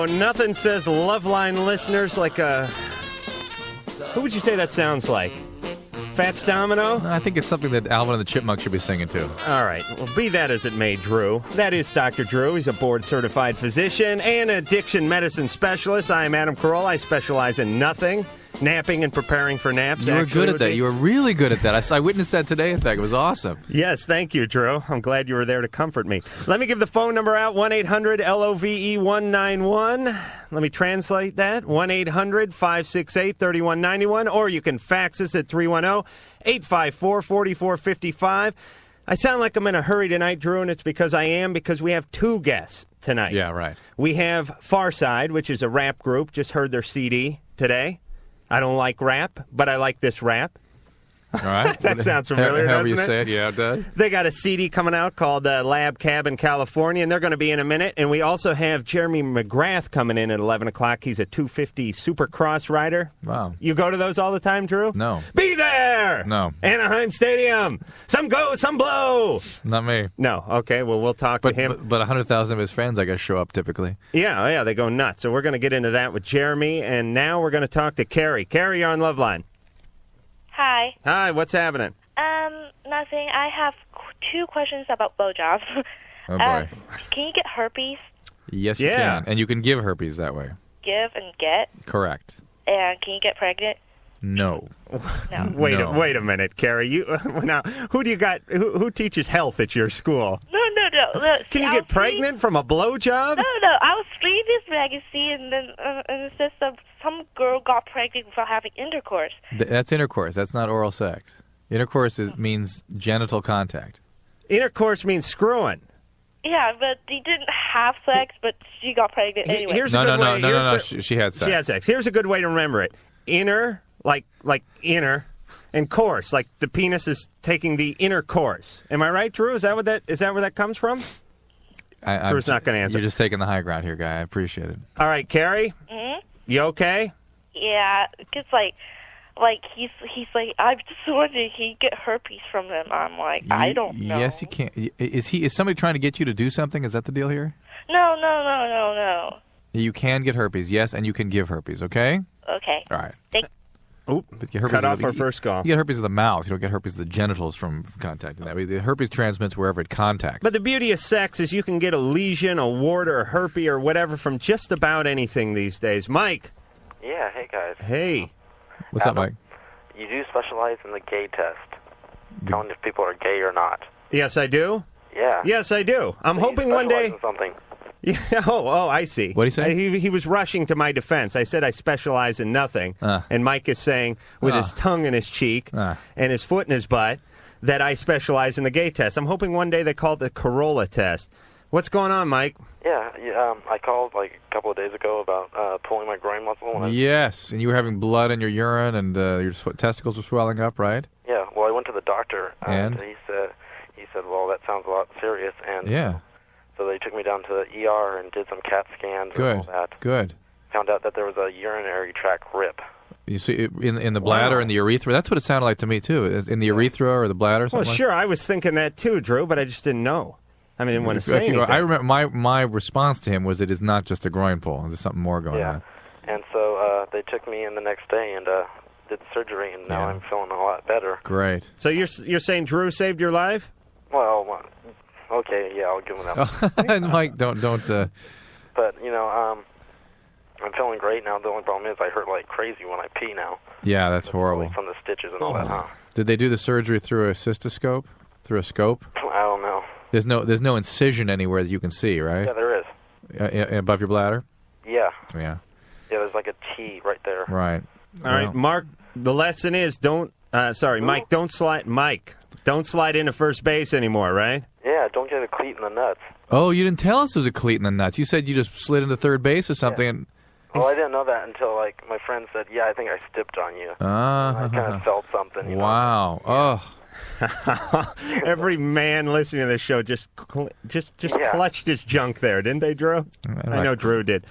know, nothing says Loveline listeners like a... Who would you say that sounds like? Fats Domino? I think it's something that Alvin and the Chipmunks should be singing to. All right. Well, be that as it may, Drew. That is Dr. Drew. He's a board-certified physician and addiction medicine specialist. I am Adam Carolla. I specialize in nothing. Napping and preparing for naps. You were good at that. You were really good at that. I witnessed that today, in fact. It was awesome. Yes, thank you, Drew. I'm glad you were there to comfort me. Let me give the phone number out, 1-800-LOVE-191. Let me translate that, 1-800-568-3191, or you can fax us at 310-854-4455. I sound like I'm in a hurry tonight, Drew, and it's because I am, because we have two guests tonight. Yeah, right. We have Pharcyde, which is a rap group. Just heard their CD today. I don't like rap, but I like this rap. All right. That sounds familiar, However doesn't you it? say it, yeah, it does. They got a CD coming out called Lab Cab in California, and they're going to be in a minute. And we also have Jeremy McGrath coming in at 11 o'clock. He's a 250 Supercross rider. Wow. You go to those all the time, Drew? No. Be there! No. Anaheim Stadium. Some go, some blow. Not me. No. Okay, well, we'll talk to him. But 100,000 of his friends, I guess, show up typically. Yeah, they go nuts. So we're going to get into that with Jeremy, and now we're going to talk to Carrie. Carrie, you're on Loveline. Hi. Hi, what's happening? Nothing. I have two questions about blowjobs. Oh, boy. Can you get herpes? Yes, you can. And you can give herpes that way. Give and get? Correct. And can you get pregnant? No. No. Wait a minute, Carrie. You now who do you got? Who teaches health at your school? No. Look, Can you get pregnant from a blowjob? No. I was reading this magazine, and then and it says some girl got pregnant without having intercourse. That's intercourse. That's not oral sex. Intercourse means genital contact. Intercourse means screwing. Yeah, but they didn't have sex, but she got pregnant anyway. No. She had sex. She had sex. Here's a good way to remember it: inner, like inner, and course, like the penis is taking the inner course. Am I right, Drew? Is that where that comes from? Drew's not going to answer. You're just taking the high ground here, guy. I appreciate it. All right, Carrie. You okay? Yeah, because like he's like, I'm just wondering, can you get herpes from him? I'm like, I don't know. Yes, you can. Is somebody trying to get you to do something? Is that the deal here? No. You can get herpes, yes, and you can give herpes. Okay. Okay. All right. Cut off our first call. You get herpes of the mouth. You don't get herpes of the genitals from contacting that. The herpes transmits wherever it contacts. But the beauty of sex is you can get a lesion, a wart, or a herpes, or whatever from just about anything these days. Mike. Yeah, hey, guys. Hey. What's up, Mike? You do specialize in the gay test, telling if people are gay or not. Yes, I do. Yeah. Yes, I do. I'm So hoping you one day... specialize in something. Yeah. Oh, I see. What did he say? He was rushing to my defense. I said I specialize in nothing. And Mike is saying, with his tongue in his cheek and his foot in his butt, that I specialize in the gay test. I'm hoping one day they call it the Carolla test. What's going on, Mike? Yeah, I called like a couple of days ago about pulling my groin muscle. Yes, and you were having blood in your urine, and your testicles were swelling up, right? Yeah, well, I went to the doctor, and he said, well, that sounds a lot serious, and yeah. So they took me down to the ER and did some CAT scans and all that. Good. Found out that there was a urinary tract rip. You see, in the bladder, in the urethra. That's what it sounded like to me too. In the urethra or the bladder. Or something Well, sure, I was thinking that too, Drew, but I just didn't know. I didn't want to say anything. I remember my response to him was, "It is not just a groin pull. There's something more going on." And so they took me in the next day and did surgery, and now I'm feeling a lot better. Great. So you're saying Drew saved your life? Well, okay, yeah, I'll give him that. Mike, don't. But I'm feeling great now. The only problem is I hurt like crazy when I pee now. Yeah, that's horrible. From the stitches and all that, huh? Did they do the surgery through a cystoscope? Through a scope? I don't know. There's no incision anywhere that you can see, right? Yeah, there is. Above your bladder? Yeah. Yeah. Yeah, there's like a T right there. Right. All right, Mark. The lesson is Mike. Don't slide into first base anymore, right? Yeah, don't get a cleat in the nuts. Oh, you didn't tell us there was a cleat in the nuts. You said you just slid into third base or something. Yeah. Well, I didn't know that until like my friend said, "Yeah, I think I stepped on you." I kind of felt something. Wow. Yeah. Oh. Every man listening to this show just clutched his junk there, didn't they, Drew? I know Drew did.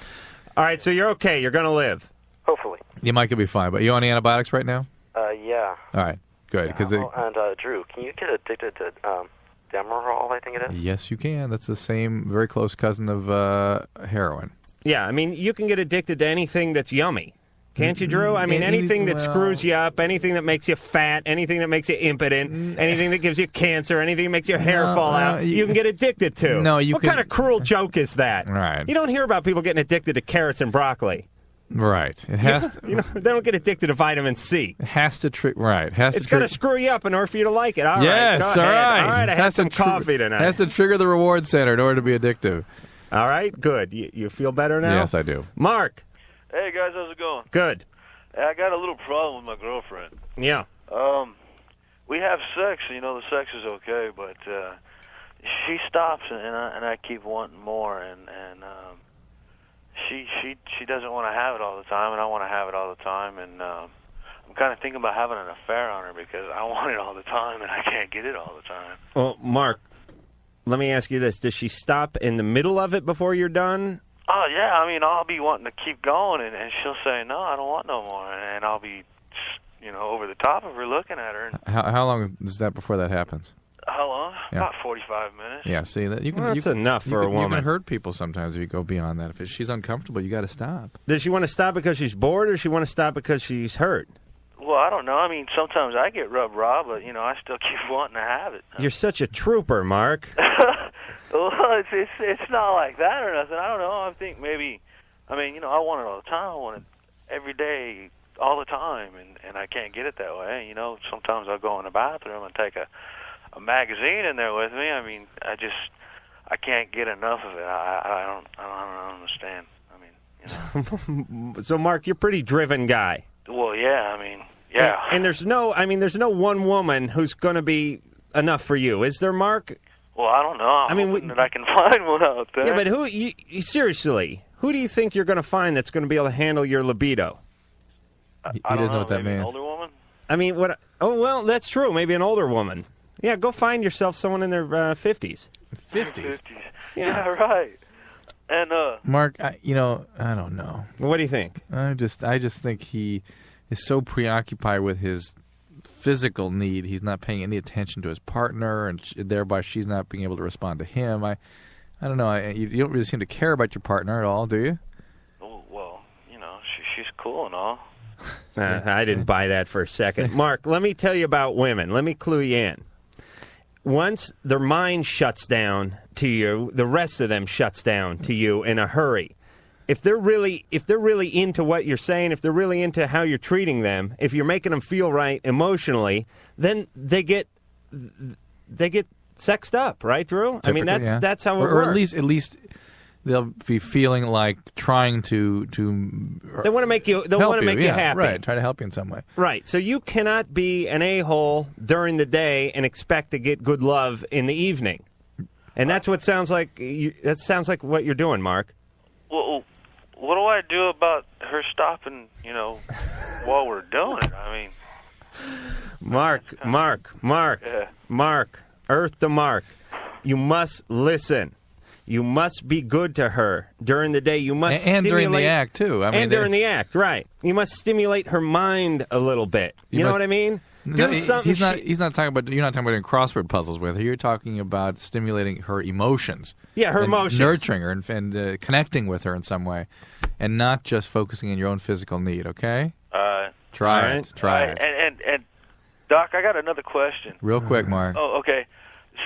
All right, so you're okay. You're going to live. Hopefully. You might be fine, but you on antibiotics right now? Yeah. All right, good. And Drew, can you get addicted to Demerol, I think it is? Yes, you can. That's the same, very close cousin of heroin. Yeah, I mean, you can get addicted to anything that's yummy. Can't you, Drew? I mean, anything that screws you up, anything that makes you fat, anything that makes you impotent, anything that gives you cancer, anything that makes your hair fall out, you can get addicted to. No, what kind of cruel joke is that? Right. You don't hear about people getting addicted to carrots and broccoli. Right. It has they don't get addicted to vitamin C. It has to It's got to screw you up in order for you to like it. All right. Yes, all right. All right, I had some coffee tonight. It has to trigger the reward center in order to be addictive. All right, good. You feel better now? Yes, I do. Mark. Hey, guys, how's it going? Good. Hey, I got a little problem with my girlfriend. Yeah. We have sex, the sex is okay, but she stops, and I keep wanting more, and she doesn't want to have it all the time, and I want to have it all the time, and I'm kind of thinking about having an affair on her because I want it all the time, and I can't get it all the time. Well, Mark, let me ask you this. Does she stop in the middle of it before you're done? Oh, yeah, I'll be wanting to keep going, and she'll say, no, I don't want no more, and I'll be, over the top of her looking at her. How long is that before that happens? How long? Yeah. About 45 minutes. Yeah, see, that's enough for a woman. You can hurt people sometimes if you go beyond that. If she's uncomfortable, you got to stop. Does she want to stop because she's bored, or does she want to stop because she's hurt? Well, I don't know. Sometimes I get rubbed raw, but, I still keep wanting to have it. You're such a trooper, Mark. Well, it's not like that or nothing. I don't know. I think maybe, I want it all the time. I want it every day, all the time, and I can't get it that way. Sometimes I'll go in the bathroom and take a magazine in there with me. I can't get enough of it. I don't understand. So, Mark, you're a pretty driven guy. Well, yeah, yeah. And there's no one woman who's going to be enough for you, is there, Mark? Well, I don't know. I'm hoping that I can find one out there. Yeah, but seriously, who do you think you're going to find that's going to be able to handle your libido? He doesn't know what that means. An older woman? What? Oh, well, that's true. Maybe an older woman. Yeah, go find yourself someone in their 50s. 50s? Yeah, right. And Mark, I don't know. What do you think? I just think he is so preoccupied with his physical need, he's not paying any attention to his partner, and thereby she's not being able to respond to him. I don't know. You don't really seem to care about your partner at all, do you? Oh, well, she's cool and all. I didn't buy that for a second. Mark, let me tell you about women. Let me clue you in. Once their mind shuts down to you, the rest of them shuts down to you in a hurry. If they're really into what you're saying, if they're really into how you're treating them, if you're making them feel right emotionally, then they get sexed up, right, Drew? Typically, that's how it works. Or at least they'll be feeling like trying to. They want to make you. They want to make you happy. Right. Try to help you in some way. Right. So you cannot be an a-hole during the day and expect to get good love in the evening, and that's what sounds like. That sounds like what you're doing, Mark. Well, what do I do about her stopping? While we're doing it. Mark. Yeah. Mark. Earth to Mark. You must listen. You must be good to her during the day. You must and stimulate, during the act too. During the act, right? You must stimulate her mind a little bit. You know what I mean? Do something. He's not talking about. You're not talking about doing crossword puzzles with her. You're talking about stimulating her emotions. Yeah, her emotions, nurturing her and connecting with her in some way, and not just focusing on your own physical need. Okay. Try it. And Doc, I got another question. Real quick, Mark. Oh, okay.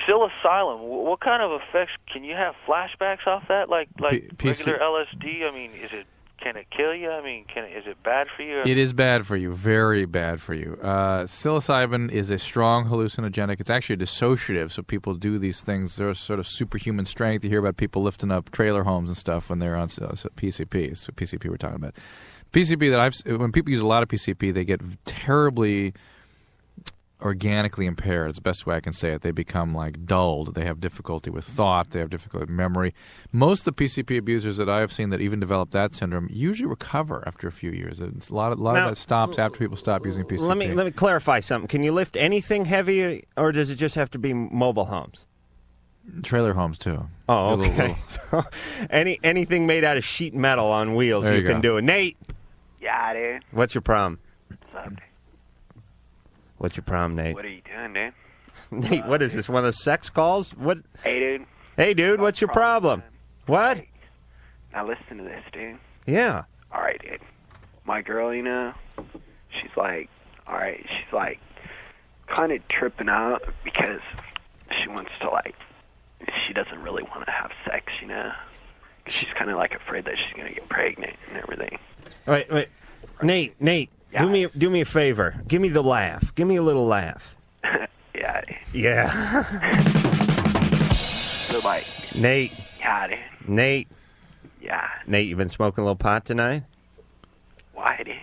Psilocybin, what kind of effects can you have flashbacks off that? Like regular LSD? Can it kill you? Is it bad for you? It is bad for you, very bad for you. Psilocybin is a strong hallucinogenic. It's actually dissociative, so people do these things. They're sort of superhuman strength. You hear about people lifting up trailer homes and stuff when they're on PCP. It's what PCP we're talking about. PCP when people use a lot of PCP, they get terribly organically impaired. It's the best way I can say it. They become dulled. They have difficulty with thought. They have difficulty with memory. Most of the PCP abusers that I have seen that even develop that syndrome usually recover after a few years. A lot of that stops after people stop using PCP. Let me clarify something. Can you lift anything heavy, or does it just have to be mobile homes? Trailer homes too. Oh, okay. So anything made out of sheet metal on wheels, you can do it. Nate. Yeah, dude. What's your problem? What's up, dude? What's your problem, Nate? What are you doing, dude? Nate, what is this? One of those sex calls? What? Hey, dude. Hey, dude. What's your problem? What? Now listen to this, dude. Yeah. All right, dude. My girl, you know, she's like, all right, she's like kind of tripping out because she wants to like, she doesn't really want to have sex, you know. She's kind of like afraid that she's gonna get pregnant and everything. Wait. Nate, Yeah. do me a favor. Give me the laugh. Give me a little laugh. Yeah. Yeah. So like, Nate. yeah, dude. Nate. Yeah. Nate, you been smoking a little pot tonight? Why, dude?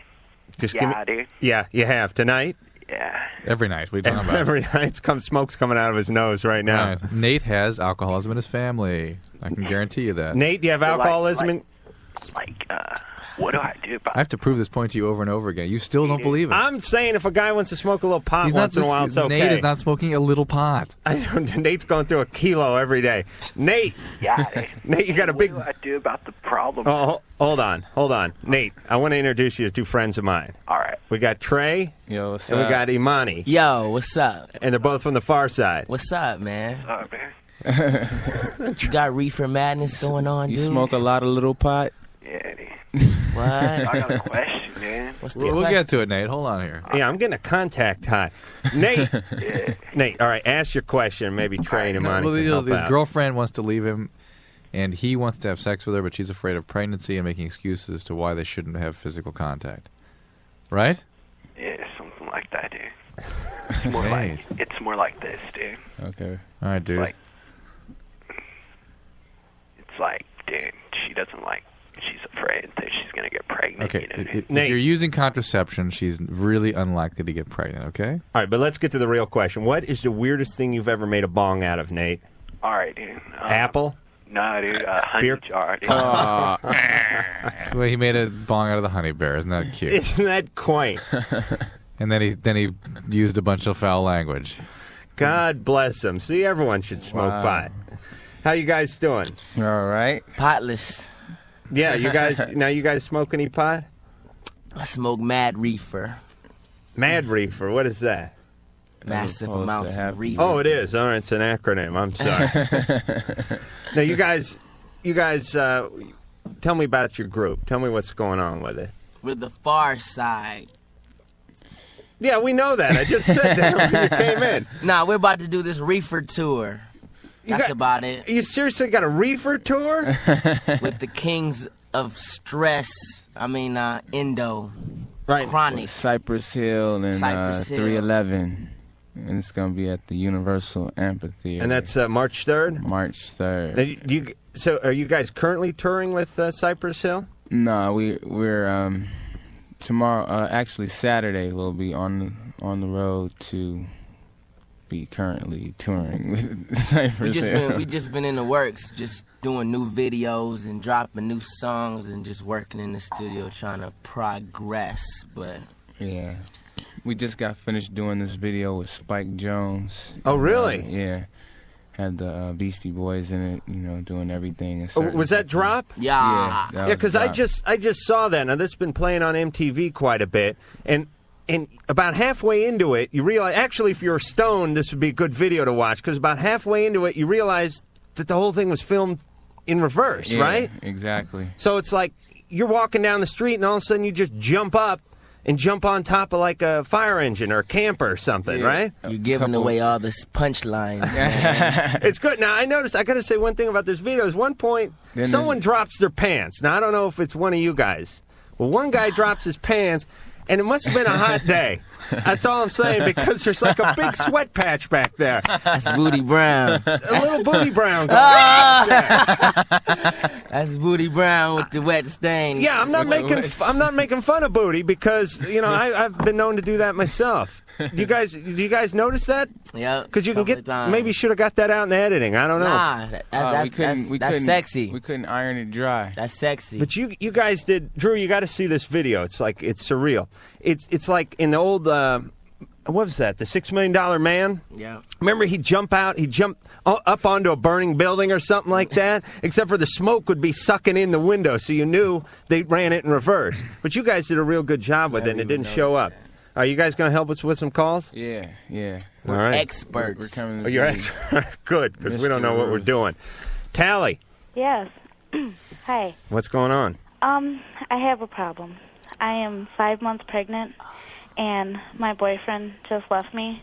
Just Yeah, dude. Yeah, you have tonight. Yeah. Every night. What are you talking about? Every night, smoke's coming out of his nose right now. Right. Nate has alcoholism in his family. I can guarantee you that. Nate, do you have alcoholism? What do I do about I have to prove this point to you over and over again. You still don't believe it. I'm saying if a guy wants to smoke a little pot once in a while, it's okay. Nate is not smoking a little pot. Nate's going through a kilo every day. Nate. Yeah. Nate, you got a big... What do I do about the problem? Oh, hold on. Nate, I want to introduce you to two friends of mine. All right. We got Trey. Yo, what's and up? we got Imani. Yo, what's up? And they're both from the Pharcyde. What's up, man? What's up, man? You got reefer madness going on, You dude? smoke a lot of little pot? Yeah, dude. What? I got a question, man. What's the We'll question? get to it, Nate. Hold on here. Yeah, I'm getting a contact high. Nate. Nate, all right, ask your question. Maybe Trey and Imani can help his out. girlfriend wants to leave him, and he wants to have sex with her, but she's afraid of pregnancy and making excuses as to why they shouldn't have physical contact. Right? Yeah, something like that, dude. It's more like this, dude. Okay. All right, dude. It's like, dude, she doesn't like. She's afraid that she's gonna get pregnant. Okay, You know what I mean? if you're using contraception, she's really unlikely to get pregnant, okay? All right, but let's get to the real question. What is the weirdest thing you've ever made a bong out of, Nate? All right, dude. Apple? No, dude. Honey Beer? jar, dude. Well, he made a bong out of the honey bear. Isn't that cute? Isn't that quaint? And then he used a bunch of foul language. God bless him. See, everyone should smoke pot. How you guys doing? All right. Potless. Yeah, you guys smoke any pot? I smoke mad reefer. Mad reefer, what is that? Massive amounts of reefer. Oh, it is. All right, it's an acronym. I'm sorry. Now, you guys, tell me about your group. Tell me what's going on with it. With the Pharcyde. Yeah, we know that. I just said that when you came in. Nah, we're about to do this reefer tour. That's about it. You seriously got a reefer tour? With the kings of stress. Endo. Right. Chronic. Cypress Hill and Cypress Hill. 311. And it's going to be at the Universal Amphitheater. And that's March 3rd? March 3rd. So are you guys currently touring with Cypress Hill? No, we're tomorrow, actually Saturday, we'll be on the road to be currently touring with Cypress Hill. We just been in the works, just doing new videos and dropping new songs and just working in the studio trying to progress. But yeah, we just got finished doing this video with Spike Jones. Oh, really? Yeah, had the Beastie Boys in it, doing everything. Was that drop? Yeah. Yeah, because I just saw that. Now this has been playing on MTV quite a bit, and about halfway into it, you realize, actually, if you're stoned, this would be a good video to watch, because about halfway into it, you realize that the whole thing was filmed in reverse, right? Exactly. So it's like you're walking down the street, and all of a sudden you just jump up and jump on top of like a fire engine or a camper or something, right? You're giving away all the punchlines, man. It's good. Now, I noticed, I got to say one thing about this video. Is one point, someone drops their pants. Now, I don't know if it's one of you guys. Well, one guy drops his pants, and it must have been a hot day. That's all I'm saying, because there's like a big sweat patch back there. That's Booty Brown. A little Booty Brown going on back there. That's Booty Brown with the wet stain. Yeah, I'm not making fun of Booty, because I've been known to do that myself. Do you guys notice that? Yeah. Because you can maybe should have got that out in the editing. I don't know. Nah, that's sexy. We couldn't iron it dry. That's sexy. But you guys did, Drew. You got to see this video. It's like, it's surreal. It's like in the old what was that? The $6 Million Man. Yeah. Remember, he'd jump up onto a burning building or something like that. Except for the smoke would be sucking in the window, so you knew they ran it in reverse. But you guys did a real good job with it, and it didn't show up. Are you guys going to help us with some calls? Yeah. All right. Experts. We're coming. You're expert. Good, because we don't know what we're doing. Tally. Yes. Hi. What's going on? I have a problem. I am 5 months pregnant, and my boyfriend just left me,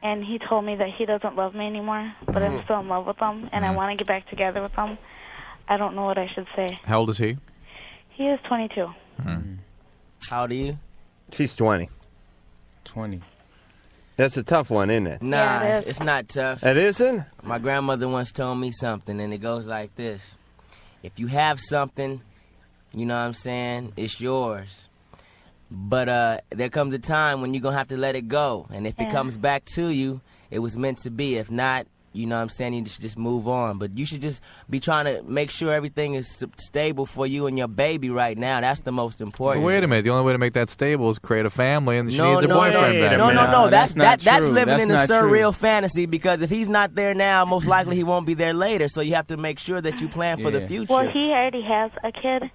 and he told me that he doesn't love me anymore, but I'm still in love with him, and I want to get back together with him. I don't know what I should say. How old is he? He is 22. How old are you? She's 20. 20. That's a tough one, isn't it? Nah, Yeah, it is. it's not tough. It isn't? My grandmother once told me something, and it goes like this. If you have something, you know what I'm saying, it's yours. But there comes a time when you're going to have to let it go. And if it comes back to you, it was meant to be. If not, you know what I'm saying, you should just move on. But you should just be trying to make sure everything is stable for you and your baby right now. That's the most important. But wait a minute. The only way to make that stable is create a family, and she No, needs a no, boyfriend back. No. That's not true. living That's in a not true. surreal fantasy, because if he's not there now, most likely he won't be there later. So you have to make sure that you plan for the future. Well, he already has a kid,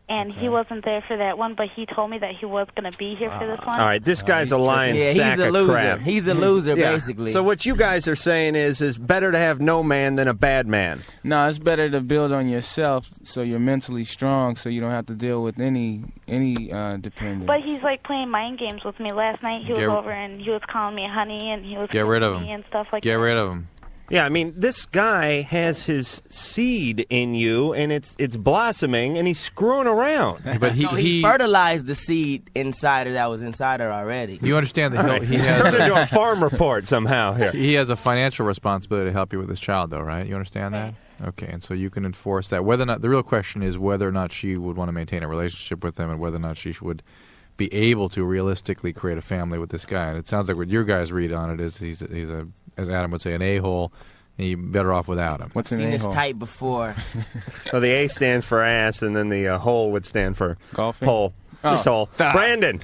and he wasn't there for that one, but he told me that he was going to be here for this one. All right, this guy's a lying sack he's a of loser. crap. He's a loser, Yeah. basically. So what you guys are saying is better to have no man than a bad man. No, it's better to build on yourself so you're mentally strong, so you don't have to deal with any dependent. But he's like playing mind games with me. Last night he was Get- over and he was calling me honey, and he was Get rid of kissing me him. and stuff like Get that. rid of him. Yeah, I mean, this guy has his seed in you, and it's blossoming, and he's screwing around. But he fertilized the seed inside her that was inside her already. You understand that he has Turned into a farm report somehow here. He has a financial responsibility to help you with this child, though, right? You understand that? Okay, and so you can enforce that. Whether or not, the real question is whether or not she would want to maintain a relationship with him, and whether or not she would be able to realistically create a family with this guy. And it sounds like what your guys read on it is he's a, as Adam would say, an a-hole. And you're better off without him. What's an Seen this a-hole? type before. Well, the A stands for ass, and then the hole would stand for Golfing? hole. Just hole. Brandon,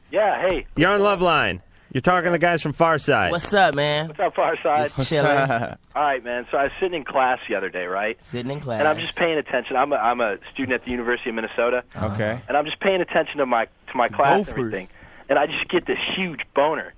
Yeah, hey. you're on Loveline. You're talking to the guys from Pharcyde. What's up, man? What's up, Pharcyde? Just chilling. All right, man. So I was sitting in class the other day, right? Sitting in class. And I'm just paying attention. I'm a student at the University of Minnesota. Okay. And I'm just paying attention to my class and everything. And I just get this huge boner.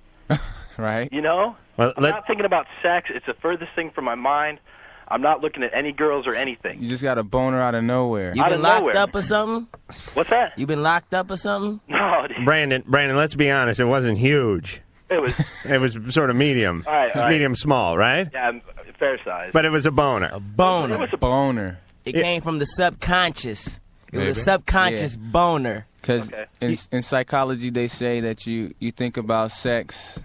Right. You know? Well, I'm not thinking about sex. It's the furthest thing from my mind. I'm not looking at any girls or anything. You just got a boner out of nowhere. You Out been of locked nowhere. up or something? What's that? You been locked up or something? No, dude. Brandon, let's be honest. It wasn't huge. It was, It was sort of medium. All right. Medium small, right? yeah, fair size. But it was a boner. A boner. It was a Boner. It came from the subconscious. It was Maybe. a subconscious boner. Because Okay. in psychology, they say that you think about sex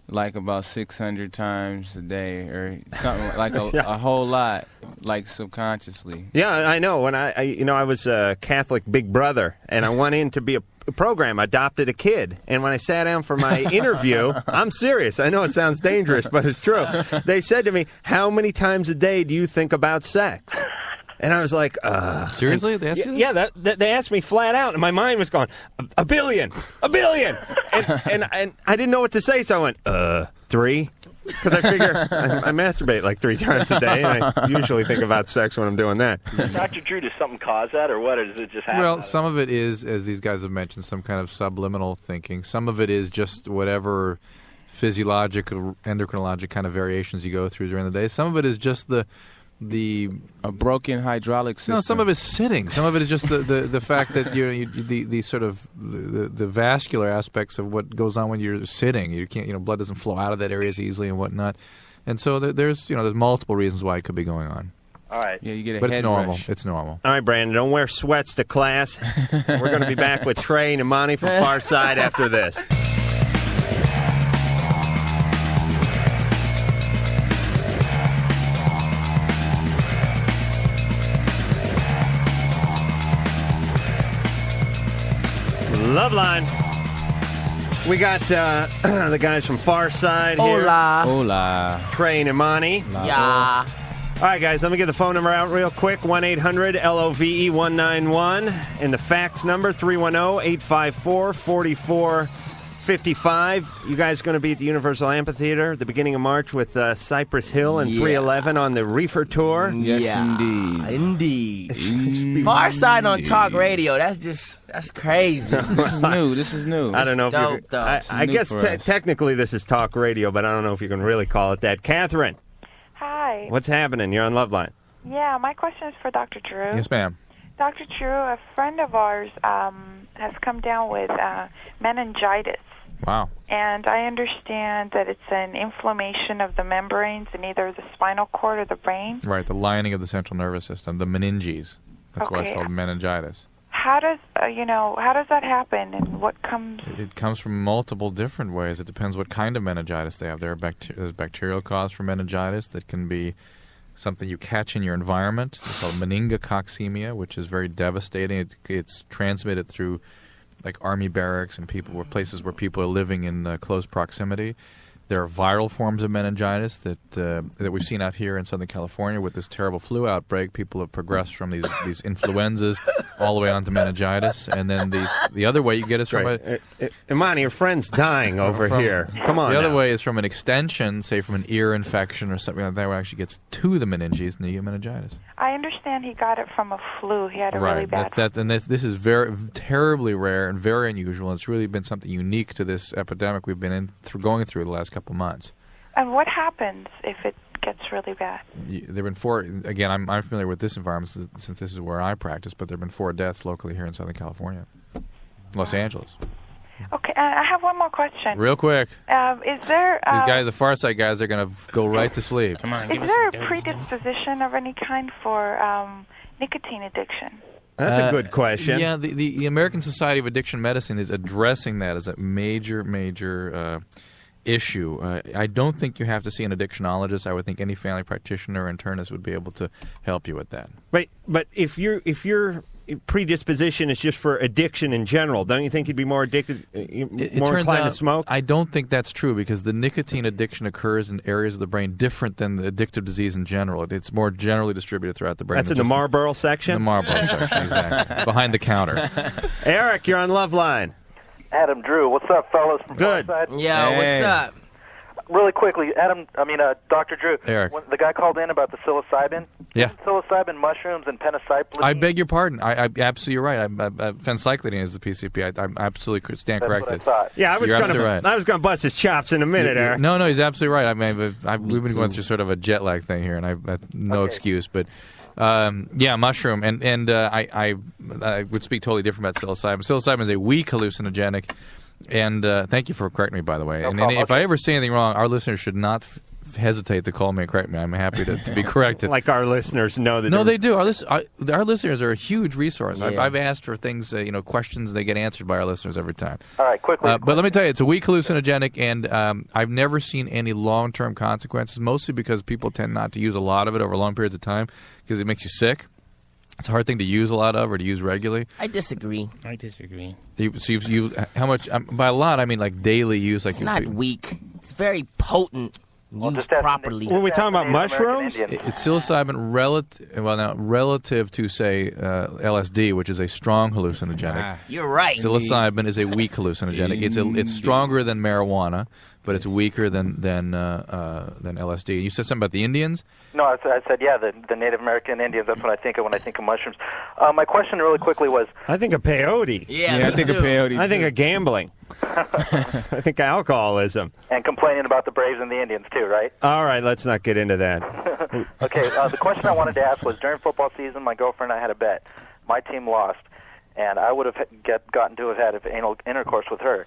like about 600 times a day or something, like a whole lot, like subconsciously. Yeah, I know. When I was a Catholic big brother, and I went in to be a program, adopted a kid. And when I sat down for my interview, I'm serious. I know it sounds dangerous, but it's true. They said to me, how many times a day do you think about sex? And I was like, Seriously? They asked you this? Yeah, they asked me flat out, and my mind was going, a billion. And I didn't know what to say, so I went, 3? Because I figure I masturbate like 3 times a day, and I usually think about sex when I'm doing that. Dr. Drew, does something cause that, or what? Or does it just happen? Well, some of it is, as these guys have mentioned, some kind of subliminal thinking. Some of it is just whatever physiological, endocrinologic kind of variations you go through during the day. Some of it is just a broken hydraulic system. No, some of it's sitting. Some of it is just the fact that the sort of the vascular aspects of what goes on when you're sitting. You can't, blood doesn't flow out of that area as easily and whatnot. And so there's multiple reasons why it could be going on. All right. Yeah, you get a But head it's normal. rush. It's normal. All right, Brandon, don't wear sweats to class. We're going to be back with Trey and Imani from Pharcyde after this. Loveline. We got the guys from Pharcyde here. Hola. Hola. Trey and Imani. Yeah. All right, guys, let me get the phone number out real quick. 1-800-LOVE-191. And the fax number, 310-854-4455. You guys going to be at the Universal Amphitheater at the beginning of March with Cypress Hill and 311 on the Reefer Tour. Yes, Yeah. indeed. Indeed. Pharcyde on talk radio. That's crazy. This is new. I don't know if Dope, you though. I new guess for us. technically this is talk radio, but I don't know if you can really call it that. Catherine, Hi. what's happening? You're on Loveline. Yeah, my question is for Dr. Drew. Yes, ma'am. Dr. Drew, a friend of ours has come down with meningitis. Wow. And I understand that it's an inflammation of the membranes in either the spinal cord or the brain. Right, the lining of the central nervous system, the meninges. That's why it's called meningitis. How does how does that happen, and what comes? It comes from multiple different ways. It depends what kind of meningitis they have. There's bacterial cause for meningitis that can be something you catch in your environment. It's called meningococcemia, which is very devastating. It's transmitted through like army barracks and places where people are living in close proximity. There are viral forms of meningitis that we've seen out here in Southern California with this terrible flu outbreak. People have progressed from these influenzas all the way on to meningitis. And then the other way you get is from Imani, your friend's dying over here. Come on. The other way is from an extension, say from an ear infection or something like that, where it actually gets to the meninges and you get meningitis. I understand he got it from a flu. He had a really bad flu. And this is very terribly rare and very unusual. It's really been something unique to this epidemic we've been going through the last couple months. And what happens if it gets really bad? There have been again, I'm familiar with this environment since this is where I practice, but there have been 4 deaths locally here in Southern California. Los Angeles. Okay, I have one more question. Real quick. Is there... These guys, the Pharcyde guys, are going to go right to sleep. Come on, is there a predisposition of any kind for nicotine addiction? That's a good question. Yeah, the American Society of Addiction Medicine is addressing that as a major issue. I don't think you have to see an addictionologist. I would think any family practitioner or internist would be able to help you with that. But if your predisposition is just for addiction in general, don't you think you'd be more addicted, more inclined to smoke? I don't think that's true because the nicotine addiction occurs in areas of the brain different than the addictive disease in general. It's more generally distributed throughout the brain. That's in the Marlboro section? The Marlboro section, exactly. Behind the counter. Eric, you're on Loveline. Adam, Drew, what's up, fellas? From Good. Pharcyde? Yo, what's up? Really quickly, Dr. Drew. Eric. When the guy called in about the psilocybin. Yeah. Psilocybin mushrooms and penicillin. I beg your pardon. I absolutely, you're right. Phencyclidine is the PCP. I absolutely stand corrected. That's what I thought. Yeah, I was going to bust his chops in a minute, Eric. No, he's absolutely right. I mean, we've been going through sort of a jet lag thing here, and I've no excuse. But mushroom, and I would speak totally different about psilocybin. Psilocybin is a weak hallucinogenic. And thank you for correcting me, by the way. No and problem. if I ever say anything wrong, our listeners should not hesitate to call me and correct me. I'm happy to be corrected. Like our listeners know that. No, they do. Our listeners are a huge resource. Yeah. I've asked for things, questions. They get answered by our listeners every time. All right, quickly. But let me tell you, it's a weak hallucinogenic, and I've never seen any long-term consequences, mostly because people tend not to use a lot of it over long periods of time because it makes you sick. It's a hard thing to use a lot of or to use regularly. I disagree. How much? By a lot, I mean like daily use. Like it's not weak. It's very potent. Used properly. When we talking about mushrooms, it's psilocybin relative to say LSD, which is a strong hallucinogenic. You're right. Psilocybin is a weak hallucinogenic. It's stronger than marijuana, but it's weaker than LSD. You said something about the Indians? No, I said the Native American Indians. That's what I think of when I think of mushrooms. My question really quickly was... I think of peyote. Yeah, I think of peyote. I think of gambling. I think alcoholism. And complaining about the Braves and the Indians, too, right? All right, let's not get into that. Okay, the question I wanted to ask was, during football season, my girlfriend and I had a bet. My team lost, and I would have gotten to have had anal intercourse with her.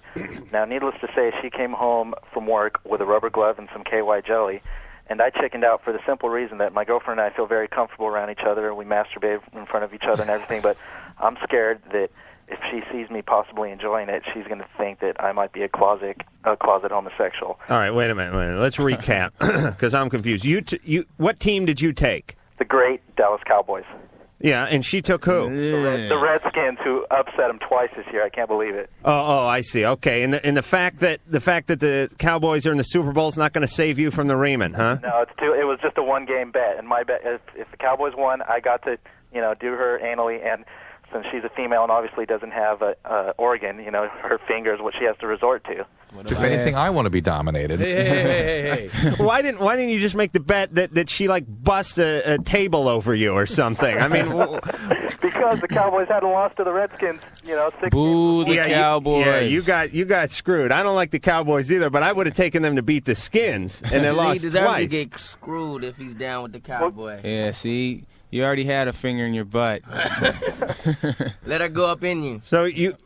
Now, needless to say, she came home from work with a rubber glove and some KY jelly, and I chickened out for the simple reason that my girlfriend and I feel very comfortable around each other. We masturbate in front of each other and everything, but I'm scared that if she sees me possibly enjoying it, she's going to think that I might be a closet homosexual. All right, wait a minute. Let's recap, because I'm confused. What team did you take? The great Dallas Cowboys. Yeah, and she took who? The Redskins, who upset them twice this year. I can't believe it. Oh, I see. Okay, and the fact that the Cowboys are in the Super Bowl is not going to save you from the Riemann, huh? No, it was just a one-game bet, and my bet if the Cowboys won, I got to do her anally, and since she's a female and obviously doesn't have a organ, her finger is what she has to resort to. If anything, I want to be dominated. Hey. Why didn't you just make the bet that she like bust a table over you or something? I mean, because the Cowboys hadn't lost to the Redskins, 6 Boo the Cowboys. You got screwed. I don't like the Cowboys either, but I would have taken them to beat the Skins, and they lost He deserves twice. to get screwed if he's down with the Cowboy. Yeah, see, you already had a finger in your butt. Let her go up in you. So you're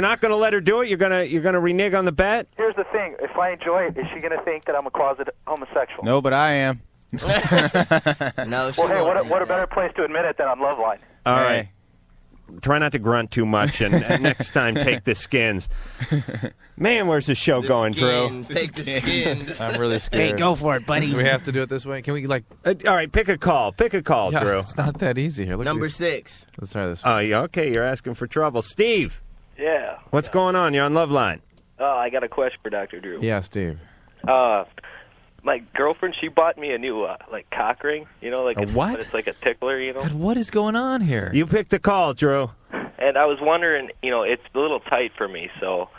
not going to let her do it? You're gonna renege on the bet? Here's the thing: if I enjoy it, is she going to think that I'm a closet homosexual? No, but I am. No, she Well, hey, won't what a better place to admit it than on Loveline. All right. Try not to grunt too much, and next time take the Skins. Man, where's the show going, Drew? Take the Skins. I'm really scared. Hey, go for it, buddy. Do we have to do it this way? Can we, all right, pick a call. Yeah, Drew. it's not that easy here. Look Number at these. 6. Let's try this. Oh, okay, you're asking for trouble. Steve, Yeah. what's going on? You're on Loveline. I got a question for Dr. Drew. Yeah, Steve. My girlfriend, she bought me a new cock ring. A what? It's like a tickler. God, what is going on here? You picked the call, Drew. And I was wondering, it's a little tight for me, so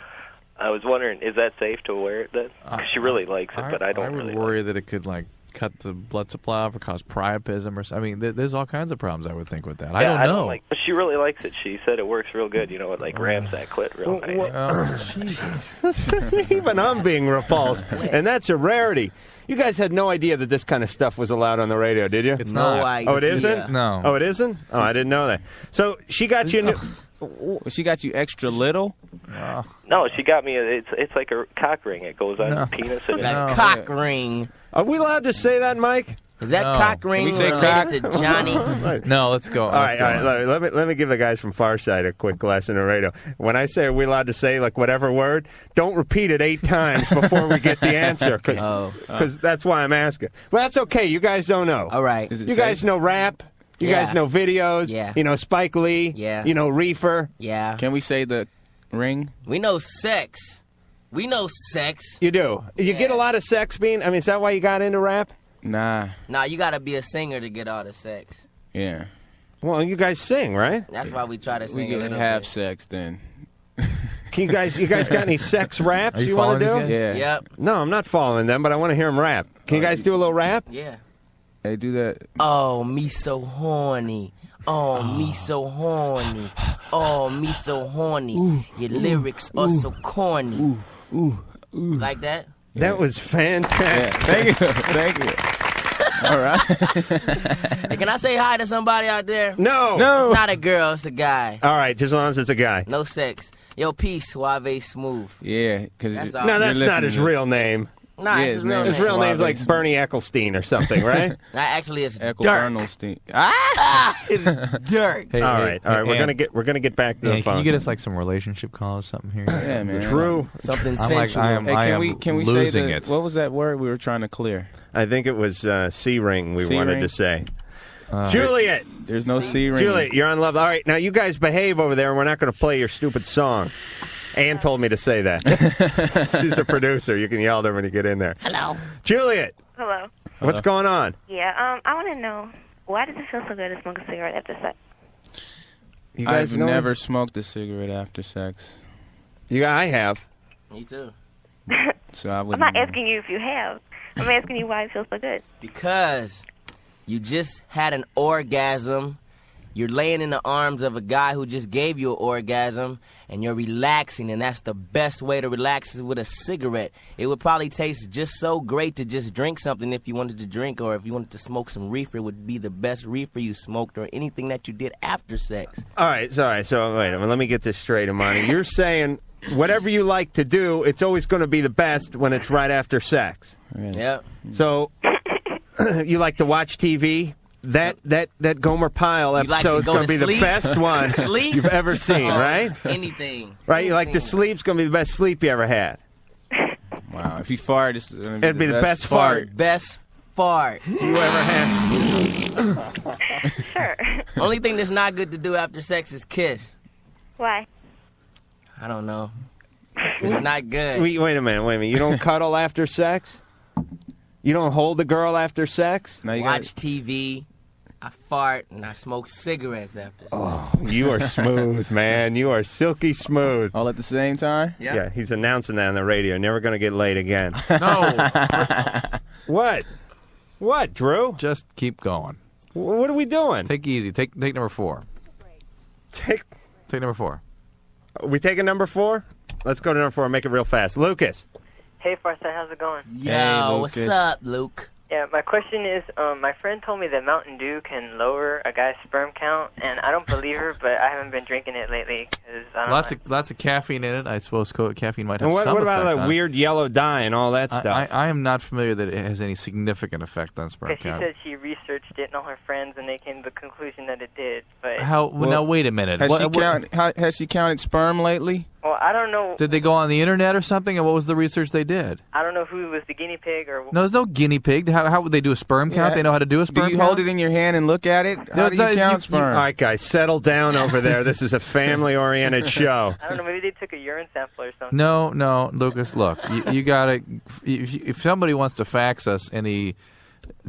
I was wondering, is that safe to wear it then? 'Cause she really likes it, but I don't would really worry that it could cut the blood supply off or cause priapism or something. I mean, there's all kinds of problems I would think with that. I don't know. But she really likes it. She said it works real good. It like rams that clit real nice. Oh, Jesus. Even I'm being repulsed, and that's a rarity. You guys had no idea that this kind of stuff was allowed on the radio, did you? It's not. Oh, it isn't? No. Oh, it isn't? Oh, I didn't know that. So she got you She got you extra little? No, she got me. It's like a cock ring. It goes on your penis. And That cock ring. Are we allowed to say that, Mike? Is that cock ring related to Johnny? No, let's go. All right. Let me give the guys from Pharcyde a quick lesson on radio. When I say, are we allowed to say like whatever word, don't repeat it 8 times before we get the answer, because that's why I'm asking. Well, that's okay. You guys don't know. All right. You guys know rap. You guys know videos. Yeah. You know Spike Lee. Yeah. You know Reefer. Yeah. Can we say the ring? We know sex. We know sex. You do. You get a lot of sex being. I mean, is that why you got into rap? Nah. Nah, you gotta be a singer to get all the sex. Yeah. Well, you guys sing, right? That's why we try to sing We a can little have bit. sex then. Can you guys got any sex raps Are you want to do? following these Yeah. Yep. No, I'm not following them, but I want to hear them rap. Can you guys do a little rap? Yeah. Hey, do that. Oh, me so horny. Oh, me so horny. Oh, me so horny. Your lyrics are so corny. Like that? That was fantastic. Thank you. Thank you. All right. Hey, can I say hi to somebody out there? No. It's not a girl, it's a guy. All right, just as long as it's a guy. No sex. Yo, peace, Suave Smooth. Yeah, because That's all. No, that's not his real name. Nah, it's his real name. His real name's like Bernie Ecclestone or something, right? Actually, it's Echo Dirk. Bernstein. It's Dirk. Hey, all right. We're gonna get back to the phone. Can you get us like some relationship calls, something here? Yeah, man. True. Something I'm like, sensual. I am Can we losing say it. What was that word we were trying to clear? I think it was C-ring we C-ring? wanted to say. Juliet! There's no C ring. Juliet, you're on Love. All right, now you guys behave over there, and we're not going to play your stupid song. Ann told me to say that. She's a producer. You can yell at her when you get in there. Hello. Juliet, Hello. what's going on? Yeah, I want to know, why does it feel so good to smoke a cigarette after sex? You guys I've know never smoked a cigarette after sex. I have. Me too. So I I'm wouldn't. not asking you if you have. I'm asking you why it feels so good. Because you just had an orgasm. You're laying in the arms of a guy who just gave you an orgasm, and you're relaxing, and that's the best way to relax is with a cigarette. It would probably taste just so great to just drink something if you wanted to drink, or if you wanted to smoke some reefer, it would be the best reefer you smoked, or anything that you did after sex. All right, so wait a minute. Let me get this straight, Imani. You're saying whatever you like to do, it's always going to be the best when it's right after sex. Yep. So you like to watch TV? That Gomer Pyle You like to episode's go going to to be sleep? the best one Sleep? you've ever seen, right? Anything. Right? You like to sleep's going to be the best sleep you ever had. Wow. If you fart, It'd be the best fart. Best fart you ever had. Sure. Only thing that's not good to do after sex is kiss. Why? I don't know. It's not good. Wait a minute. You don't cuddle after sex? You don't hold the girl after sex? Now you Watch TV. I fart and I smoke cigarettes after. Oh, you are smooth, man. You are silky smooth. All at the same time? Yeah, he's announcing that on the radio. Never going to get laid again. No. What? What, Drew? Just keep going. What are we doing? Take it easy. Take number 4. Take number 4. Are we taking number 4? Let's go to number 4 and make it real fast. Lucas. Hey, Pharcyde, how's it going? Yo, what's up, Luke? Yeah, my question is, my friend told me that Mountain Dew can lower a guy's sperm count, and I don't believe her, but I haven't been drinking it lately. Lots of caffeine in it. I suppose caffeine might have And some what about effect that on weird yellow dye and all that stuff? I am not familiar that it has any significant effect on sperm Because she count. said she researched it and all her friends, and they came to the conclusion that it did. But Now, wait a minute. Has she counted sperm lately? well, I don't know. Did they go on the internet or something, and what was the research they did? I don't know who was the guinea pig or. No, there's no guinea pig. How would they do a sperm count? Yeah. They know how to do a sperm count? Do you hold it in your hand and look at it? How do you count sperm? All right, guys, settle down over there. This is a family-oriented show. I don't know. Maybe they took a urine sample or something. No, Lucas. Look, you gotta. If somebody wants to fax us any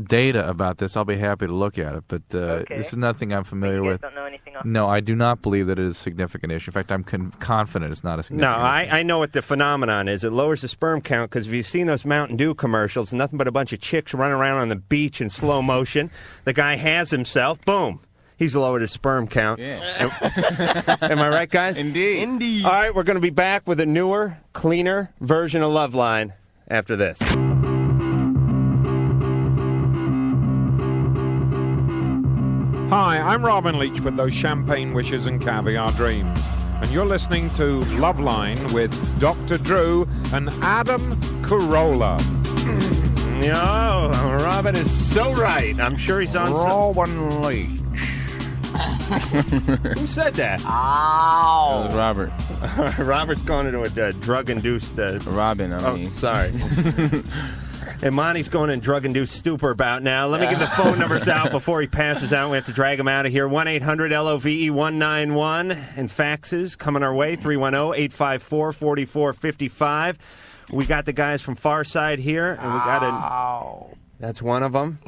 data about this, I'll be happy to look at it. But this is nothing I'm familiar with. Don't know anything else? No, I do not believe that it is a significant issue. In fact, I'm confident it's not a significant No, I know what the phenomenon is. It lowers the sperm count because if you've seen those Mountain Dew commercials, nothing but a bunch of chicks running around on the beach in slow motion. The guy has himself. Boom. He's lowered his sperm count. Yeah. Am I right, guys? Indeed. All right, we're going to be back with a newer, cleaner version of Loveline after this. Hi, I'm Robin Leach with those champagne wishes and caviar dreams. And you're listening to Loveline with Dr. Drew and Adam Carolla. No, Robin is so right. I'm sure he's on Robin Leach. Who said that? Ow. That was Robert. Robert's going into a drug-induced... Robin, I mean. Oh, sorry. And Monty's going in drug-induced stupor about now. Let me give the phone numbers out before he passes out. We have to drag him out of here. 1-800-LOVE-191. And faxes coming our way, 310-854-4455. We got the guys from Pharcyde here, and we got that's one of them.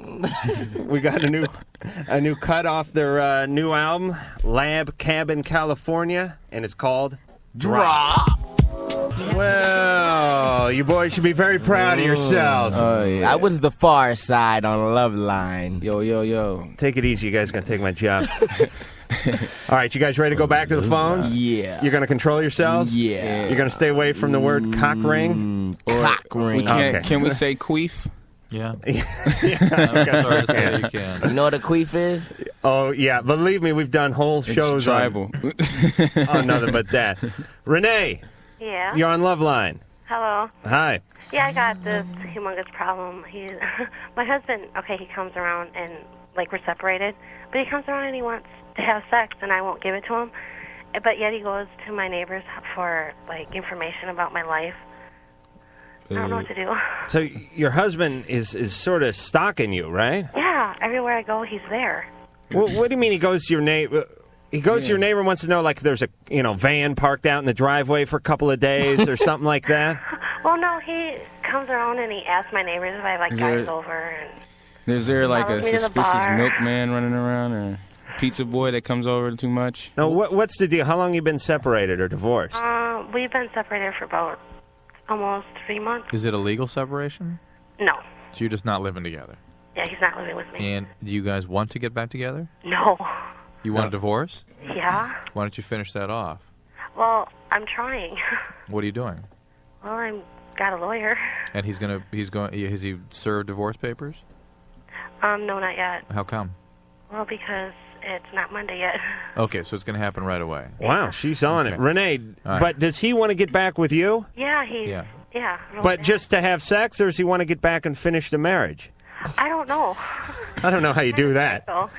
We got a new cut off their new album, Lab Cabin, California, and it's called Drop. Well, you boys should be very proud of yourselves. Oh, yeah. I was the Pharcyde on Loveline. Yo. Take it easy. You guys going to take my job. All right, you guys ready to go back to the phones? Yeah. You're going to control yourselves? Yeah. You're going to stay away from the word cock ring? Cock ring. Can we say queef? Yeah. Okay. Sorry to say you can. You know what a queef is? Oh, yeah. Believe me, we've done whole shows tribal. on nothing but that. Renee, Yeah. you're on Loveline. Hello. Hi. Yeah, I got this humongous problem. My husband, he comes around and, we're separated, but he comes around and he wants to have sex, and I won't give it to him. But yet he goes to my neighbors for, information about my life. I don't know what to do. So your husband is sort of stalking you, right? Yeah, everywhere I go, he's there. Well, what do you mean he goes to your neighbor? He goes to your neighbor and wants to know, if there's a van parked out in the driveway for a couple of days or something like that? Well, no, he comes around and he asks my neighbors if I have, guys over. And is there, a follows me to the suspicious bar. milkman running around or pizza boy that comes over too much? No, what's the deal? How long have you been separated or divorced? We've been separated for about almost 3 months. Is it a legal separation? No. So you're just not living together? Yeah, he's not living with me. And do you guys want to get back together? No. You want a divorce? Yeah. Why don't you finish that off? Well, I'm trying. What are you doing? Well, I'm got a lawyer. And has he served divorce papers? No, not yet. How come? Well, because it's not Monday yet. Okay, so it's going to happen right away. Wow, she's on it. Okay. Renee, All right. but does he want to get back with you? Yeah, really But bad. just to have sex, or does he want to get back and finish the marriage? I don't know. I don't know how you do that. So,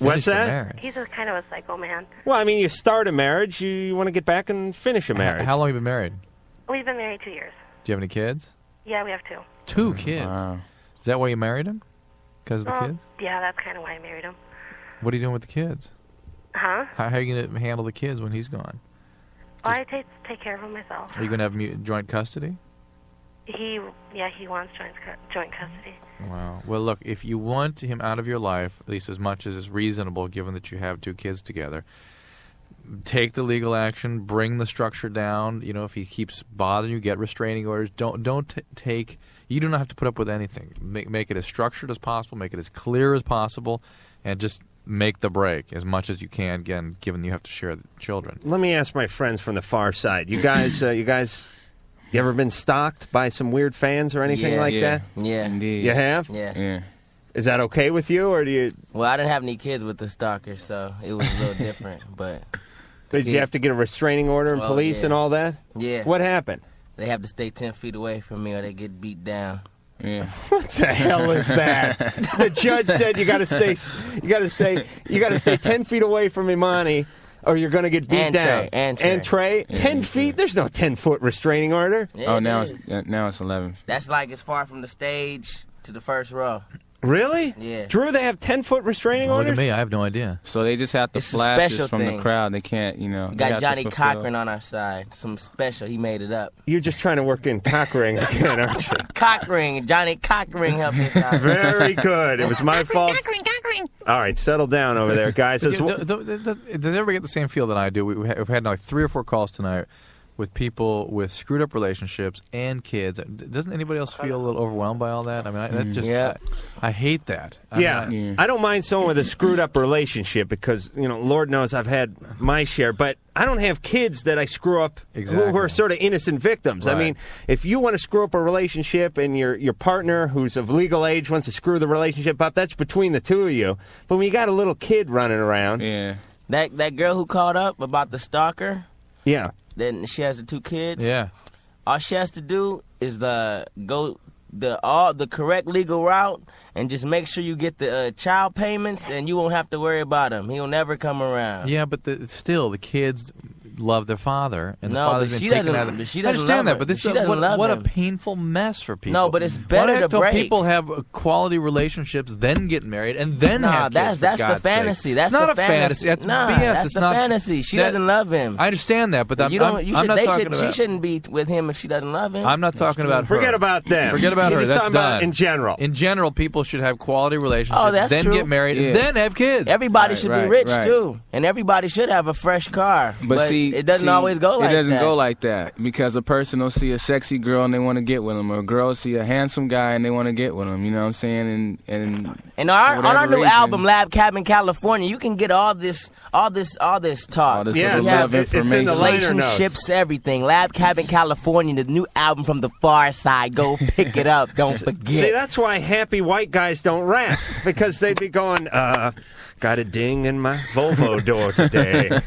What's that? he's a kind of a psycho man. Well, I mean, you start a marriage, you want to get back and finish a marriage. How long have you been married? We've been married 2 years. Do you have any kids? Yeah, we have 2. 2 kids? Wow. Is that why you married him? Because of the kids? Yeah, that's kind of why I married him. What are you doing with the kids? Huh? How are you going to handle the kids when he's gone? Well, I take care of them myself. Are you going to have joint custody? He wants joint custody. Wow. Well, look, if you want him out of your life, at least as much as is reasonable, given that you have 2 kids together, take the legal action, bring the structure down. You know, if he keeps bothering you, get restraining orders. Don't take. You don't have to put up with anything. Make it as structured as possible. Make it as clear as possible, and just make the break as much as you can. Again, given you have to share the children. Let me ask my friends from the far side. You guys, you ever been stalked by some weird fans or anything like that? Yeah, indeed. You have? Yeah. Is that okay with you, or do you? Well, I didn't have any kids with the stalker, so it was a little different. But did you have to get a restraining order and police and all that? Yeah. What happened? They have to stay 10 feet away from me, or they get beat down. Yeah. What the hell is that? The judge said you got to stay 10 feet away from Imani, or you're going to get beat down. And Trey. 10 feet? There's no 10-foot restraining order. Yeah, now it's 11. That's like as far from the stage to the first row. Really? Yeah. Drew, they have 10-foot restraining orders? Look at me, I have no idea. So they just have to It's a flashes special from thing. the crowd. They can't, We got Johnny Cochran on our side. Some special. He made it up. You're just trying to work in cockring again, aren't you? Cockring. Johnny Cochran helped us out. Very good. It was my fault. Cockring. All right, settle down over there, guys. Does everybody get the same feel that I do? We've had like 3 or 4 calls tonight with people with screwed up relationships and kids. Doesn't anybody else feel a little overwhelmed by all that? I mean, I hate that. I don't mind someone with a screwed up relationship because, Lord knows I've had my share, but I don't have kids that I screw up who are sort of innocent victims. Right. I mean, if you want to screw up a relationship and your partner who's of legal age wants to screw the relationship up, that's between the two of you. But when you got a little kid running around. Yeah. That girl who called up about the stalker. Yeah. Then she has the 2 kids. Yeah. All she has to do is go the correct legal route and just make sure you get the child payments, and you won't have to worry about him. He'll never come around. Yeah, but still, the kids love their father, and the No, father's but been she taken doesn't- out of but she I doesn't understand love that, but him. this She is doesn't love what a him. painful mess for people. No, but it's better Why to don't break. people have quality relationships, then get married, and then have kids, that's for the God's fantasy. sake. That's It's not the a fantasy. That's Nah, BS. that's It's the not fantasy. She doesn't love him. I understand that, but I'm not talking She about. shouldn't be with him if she doesn't love him. I'm not talking about her. Forget about them. Forget about You're her. just That's talking about done. in general. In general, people should have quality relationships, Oh, that's then true. get married, and then have kids. Everybody should be rich too, and everybody should have a fresh car. But see, it doesn't always go like that. It doesn't go like that because a person will see a sexy girl and they want to get with him, or a girl will see a handsome guy and they want to get with him. You know what I'm saying? And on our new album, Lab Cabin California, you can get all this talk. All this We little have love information. relationships, everything. Lab Cabin California, the new album from the Far Side. Go pick it up. Don't forget. See, that's why happy white guys don't rap, because they'd be going, got a ding in my Volvo door today.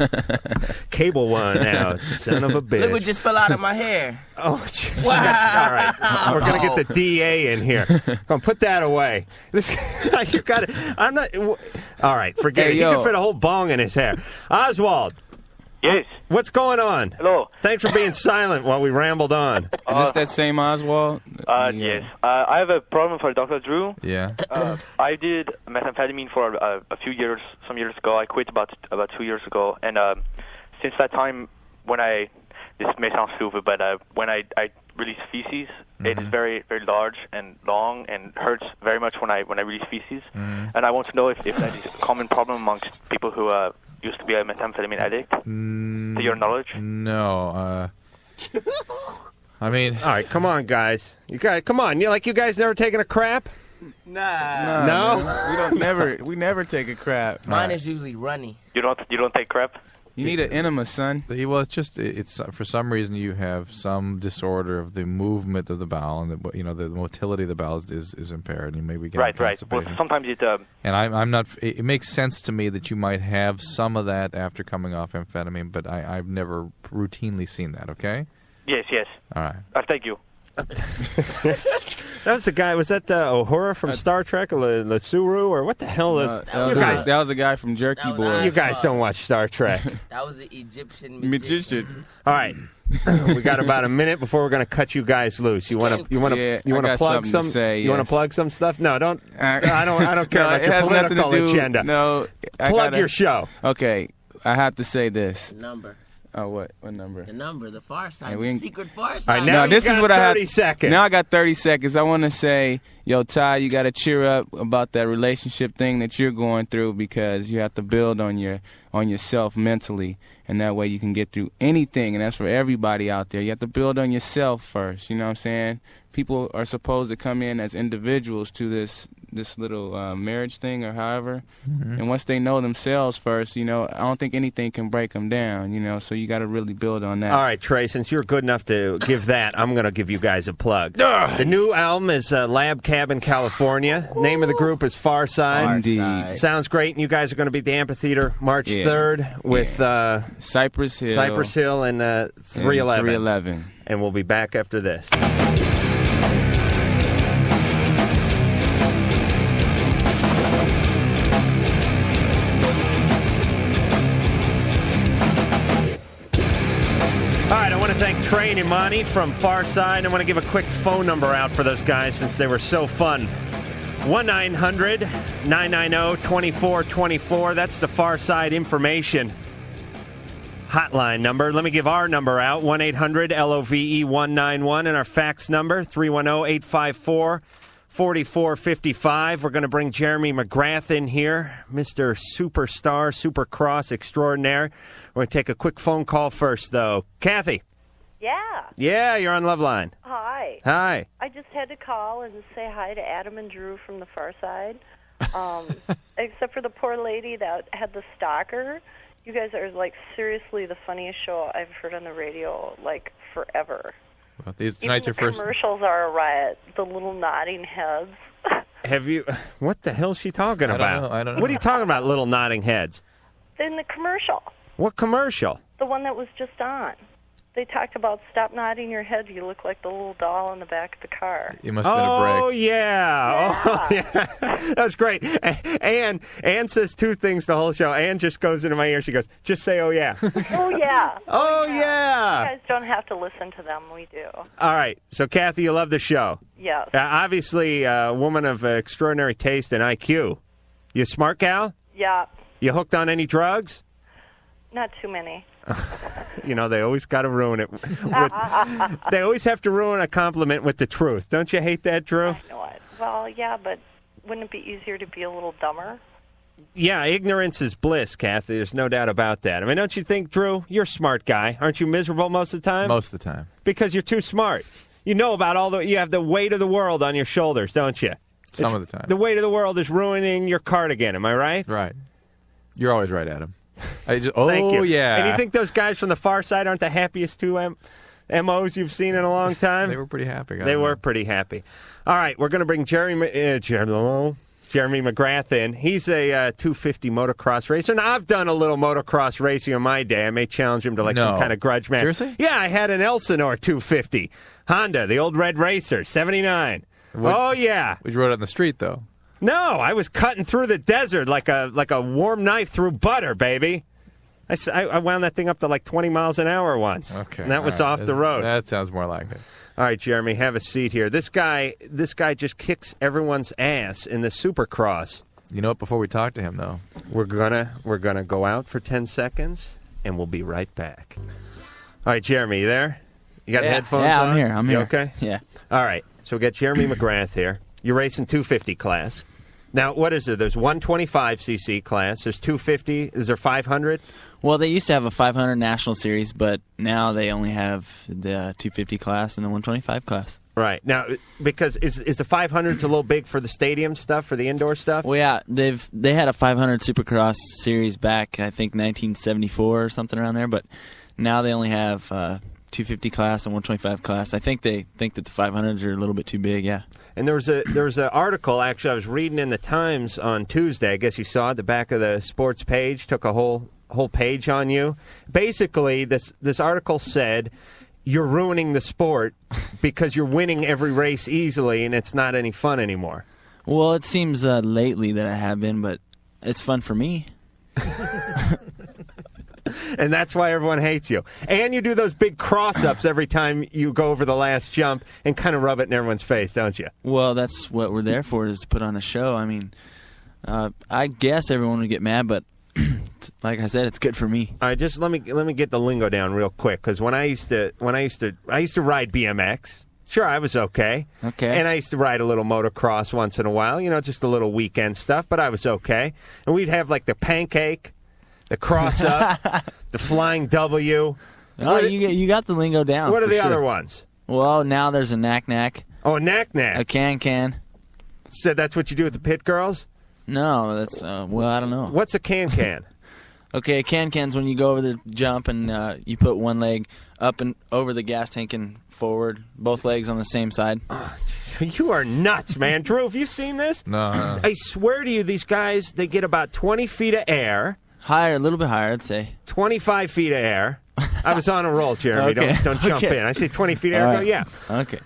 Cable one out, son of a bitch. Look what just fell out of my hair. Oh, geez. Wow. All right, we're gonna get the DA in here. Come on, put that away. This, you got it. I'm not. All right, forget it. He can fit a whole bong in his hair. Oswald. Yes. What's going on? Hello. Thanks for being silent while we rambled on. Is this that same Oswald? Yes. I have a problem for Dr. Drew. Yeah. I did methamphetamine for a few years, some years ago. I quit about 2 years ago. And since that time, this may sound stupid, but when I release feces, it is very, very large and long and hurts very much when I release feces. And I want to know if that is a common problem amongst people who used to be a methamphetamine addict, to your knowledge. No. I mean, all right, come on, guys. You guys never taken a crap? Nah. No? We never take a crap. Mine is usually runny. You don't take crap? You need an enema, son. Well, it's for some reason you have some disorder of the movement of the bowel, and the motility of the bowel is impaired, and maybe get Right. constipation. Well, sometimes it. And I'm not. It makes sense to me that you might have some of that after coming off amphetamine, but I've never routinely seen that. Okay. Yes. All right. Thank you. That was the guy. Was that Uhura from Star Trek, or the Suru, or what the hell is? That was the guy from Jerky Boys. You guys don't watch Star Trek. That was the Egyptian magician. All right, we got about a minute before we're going to cut you guys loose. You want to plug some? You want to plug some stuff? No, don't. I don't care about your political agenda. No, plug your show. Okay, I have to say this. Number. Oh, what number? The number, the Pharcyde, we the secret Pharcyde. All right, now this is what 30 seconds. Now I got 30 seconds. I want to say, yo, Ty, you got to cheer up about that relationship thing that you're going through, because you have to build on yourself mentally, and that way you can get through anything. And that's for everybody out there. You have to build on yourself first. You know what I'm saying? People are supposed to come in as individuals to this little marriage thing or however, and once they know themselves first, I don't think anything can break them down, so you got to really build on that. All right, Trey, since you're good enough to give that, I'm going to give you guys a plug. The new album is Lab Cabin, California. Name of the group is Pharcyde. Indeed. Sounds great, and you guys are going to be at the amphitheater March 3rd with Cypress Hill and 311. 311. And we'll be back after this. Thank Trey and Imani from Pharcyde. I want to give a quick phone number out for those guys since they were so fun. 1-900-990-2424. That's the Pharcyde information hotline number. Let me give our number out, 1-800-LOVE-191, and our fax number, 310-854-4455. We're going to bring Jeremy McGrath in here, Mr. Superstar, Supercross extraordinaire. We're going to take a quick phone call first, though. Kathy. Yeah. Yeah, you're on Loveline. Hi. Hi. I just had to call and say hi to Adam and Drew from the Pharcyde. Except for the poor lady that had the stalker. You guys are, seriously the funniest show I've heard on the radio, forever. Well, tonight's your first. The commercials are a riot. The little nodding heads. Have you... What the hell is she talking about? I don't know. What are you talking about, little nodding heads? In the commercial. What commercial? The one that was just on. They talked about stop nodding your head. You look like the little doll in the back of the car. It must have been a break. Oh, yeah. Oh, yeah. That was great. Ann says two things the whole show. Ann just goes into my ear. She goes, just say, oh, yeah. Oh, yeah. Oh, yeah. You guys don't have to listen to them. We do. All right. So, Kathy, you love the show. Yes. Obviously, a woman of extraordinary taste and IQ. You a smart gal? Yeah. You hooked on any drugs? Not too many. They always got to ruin it. They always have to ruin a compliment with the truth. Don't you hate that, Drew? I know it. Well, yeah, but wouldn't it be easier to be a little dumber? Yeah, ignorance is bliss, Kathy. There's no doubt about that. I mean, don't you think, Drew? You're a smart guy. Aren't you miserable most of the time? Most of the time. Because you're too smart. You know about you have the weight of the world on your shoulders, don't you? Some of the time. The weight of the world is ruining your cardigan. Am I right? Right. You're always right, Adam. Thank you. Yeah. And you think those guys from the Pharcyde aren't the happiest two MOs you've seen in a long time? They were pretty happy. They were pretty happy. All right, we're going to bring Jeremy McGrath in. He's a 250 motocross racer. Now, I've done a little motocross racing in my day. I may challenge him to some kind of grudge match. Seriously? Yeah, I had an Elsinore 250. Honda, the old Red Racer, 79. Oh, yeah. We rode it on the street, though. No, I was cutting through the desert like a warm knife through butter, baby. I wound that thing up to 20 miles an hour once. Okay. And that was off the road. That sounds more like it. All right, Jeremy, have a seat here. This guy just kicks everyone's ass in the Supercross. You know what? Before we talk to him, though, we're gonna go out for 10 seconds, and we'll be right back. All right, Jeremy, you there? You got headphones on? Yeah, I'm here. I'm you here. Okay. Yeah. All right. So we got Jeremy McGrath here. You're racing 250 class. Now, what is it? There's 125cc class. There's 250. Is there 500? Well, they used to have a 500 National Series, but now they only have the 250 class and the 125 class. Right. Now, because is the 500s a little big for the stadium stuff, for the indoor stuff? Well, yeah. They had a 500 Supercross Series back, I think, 1974 or something around there, but now they only have 250 class and 125 class. I think they think that the 500s are a little bit too big, yeah. And there was an article, actually, I was reading in the Times on Tuesday. I guess you saw it, the back of the sports page, took a whole page on you. Basically, this article said you're ruining the sport because you're winning every race easily and it's not any fun anymore. Well, it seems lately that I have been, but it's fun for me. And that's why everyone hates you. And you do those big cross-ups every time you go over the last jump and kind of rub it in everyone's face, don't you? Well, that's what we're there for, is to put on a show. I mean, I guess everyone would get mad, but like I said, it's good for me. All right, just let me get the lingo down real quick, because when I used to ride BMX. Sure, I was okay. Okay. And I used to ride a little motocross once in a while, just a little weekend stuff, but I was okay. And we'd have like the pancake, the cross up, the flying W. Oh, you got the lingo down. What are for the sure. other ones? Well, now there's a knack-knack. Oh, a knack-knack. A can-can. So that's what you do with the pit girls? No, that's, well, I don't know. What's a can-can? Okay, a can-can's when you go over the jump and you put one leg up and over the gas tank and forward, both legs on the same side. You are nuts, man. Drew, have you seen this? No. I swear to you, these guys, they get about 20 feet of air. Higher, a little bit higher, I'd say. 25 feet of air. I was on a roll, Jeremy. Okay. Don't jump in. I say 20 feet of air. All Go, right. yeah. Okay.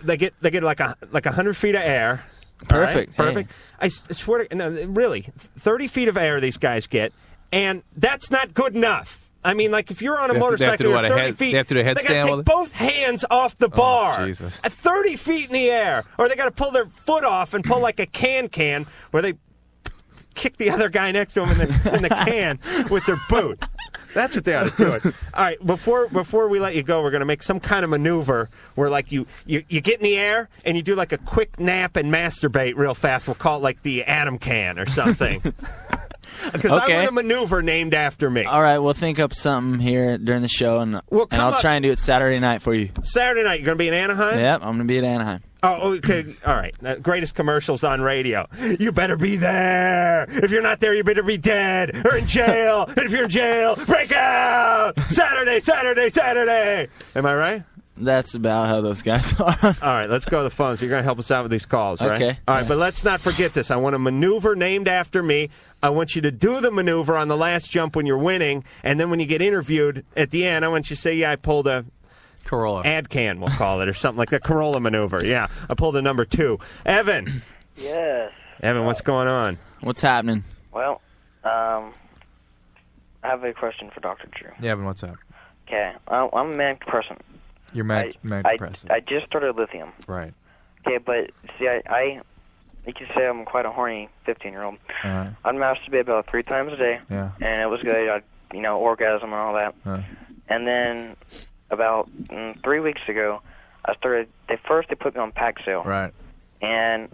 They get like 100 feet of air. Perfect. All right? Perfect. Hey. I swear to no, really, 30 feet of air these guys get, and that's not good enough. I mean, like, if you're on a motorcycle, you're 30 feet. They have to do a They got to headstand take with it? both hands off the bar. Jesus. At 30 feet in the air. Or they got to pull their foot off and pull like a can where they kick the other guy next to them in the can with their boot. That's what they ought to do it. All right, before we let you go, we're going to make some kind of maneuver where, like, you get in the air and you do, like, a quick nap and masturbate real fast. We'll call it, like, the Atom Can or something. Because I want a maneuver named after me. All right, we'll think up something here during the show, and I'll try and do it Saturday night for you. Saturday night, you're going to be in Anaheim? Yep, I'm going to be at Anaheim. Oh, okay. All right. Greatest commercials on radio. You better be there. If you're not there, you better be dead or in jail. And if you're in jail, break out. Saturday, Saturday, Saturday. Am I right? That's about how those guys are. All right, let's go to the phone. So you're going to help us out with these calls, right? Okay. All right, but let's not forget this. I want a maneuver named after me. I want you to do the maneuver on the last jump when you're winning, and then when you get interviewed at the end, I want you to say, yeah, I pulled a Carolla. ad can, we'll call it, or something like the Carolla maneuver. Yeah, I pulled a number 2. Evan. Yes. Evan, what's going on? What's happening? Well, I have a question for Dr. Drew. Yeah, Evan, what's up? Okay, I'm a manic person. You're manic depressive. I just started lithium. Right. Okay, but see, I you can say I'm quite a horny 15-year-old. Uh-huh. I'd masturbate about 3 times a day. Yeah. And it was good. I'd, orgasm and all that. And then about 3 weeks ago, I started. They put me on Paxil. Right. And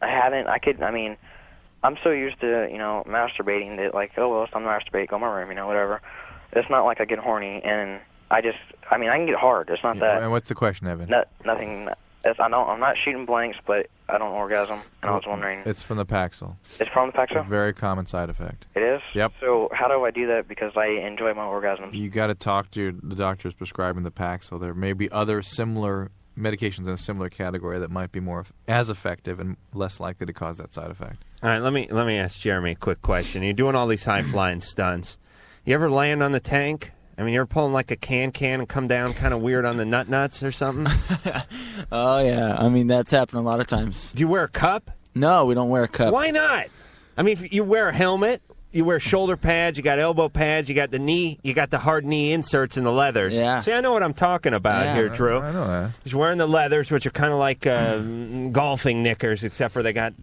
I'm so used to masturbating that it's time to masturbate, go in my room, whatever. It's not like I get horny, and I can get hard. It's not that. And what's the question, Evan? Nothing. I'm not shooting blanks, but I don't orgasm, and I was wondering. It's from the Paxil. It's from the Paxil? A very common side effect. It is? Yep. So how do I do that? Because I enjoy my orgasms. You got to talk to the doctors prescribing the Paxil. There may be other similar medications in a similar category that might be more as effective and less likely to cause that side effect. All right, let me ask Jeremy a quick question. You're doing all these high-flying stunts. You ever land on the tank? I mean, you ever pulling like a can and come down kind of weird on the nuts or something? Oh, yeah. I mean, that's happened a lot of times. Do you wear a cup? No, we don't wear a cup. Why not? I mean, if you wear a helmet, you wear shoulder pads, you got elbow pads, you got the hard knee inserts in the leathers. Yeah. See, I know what I'm talking about here, Drew. I know that. He's wearing the leathers, which are kind of like golfing knickers, except for they got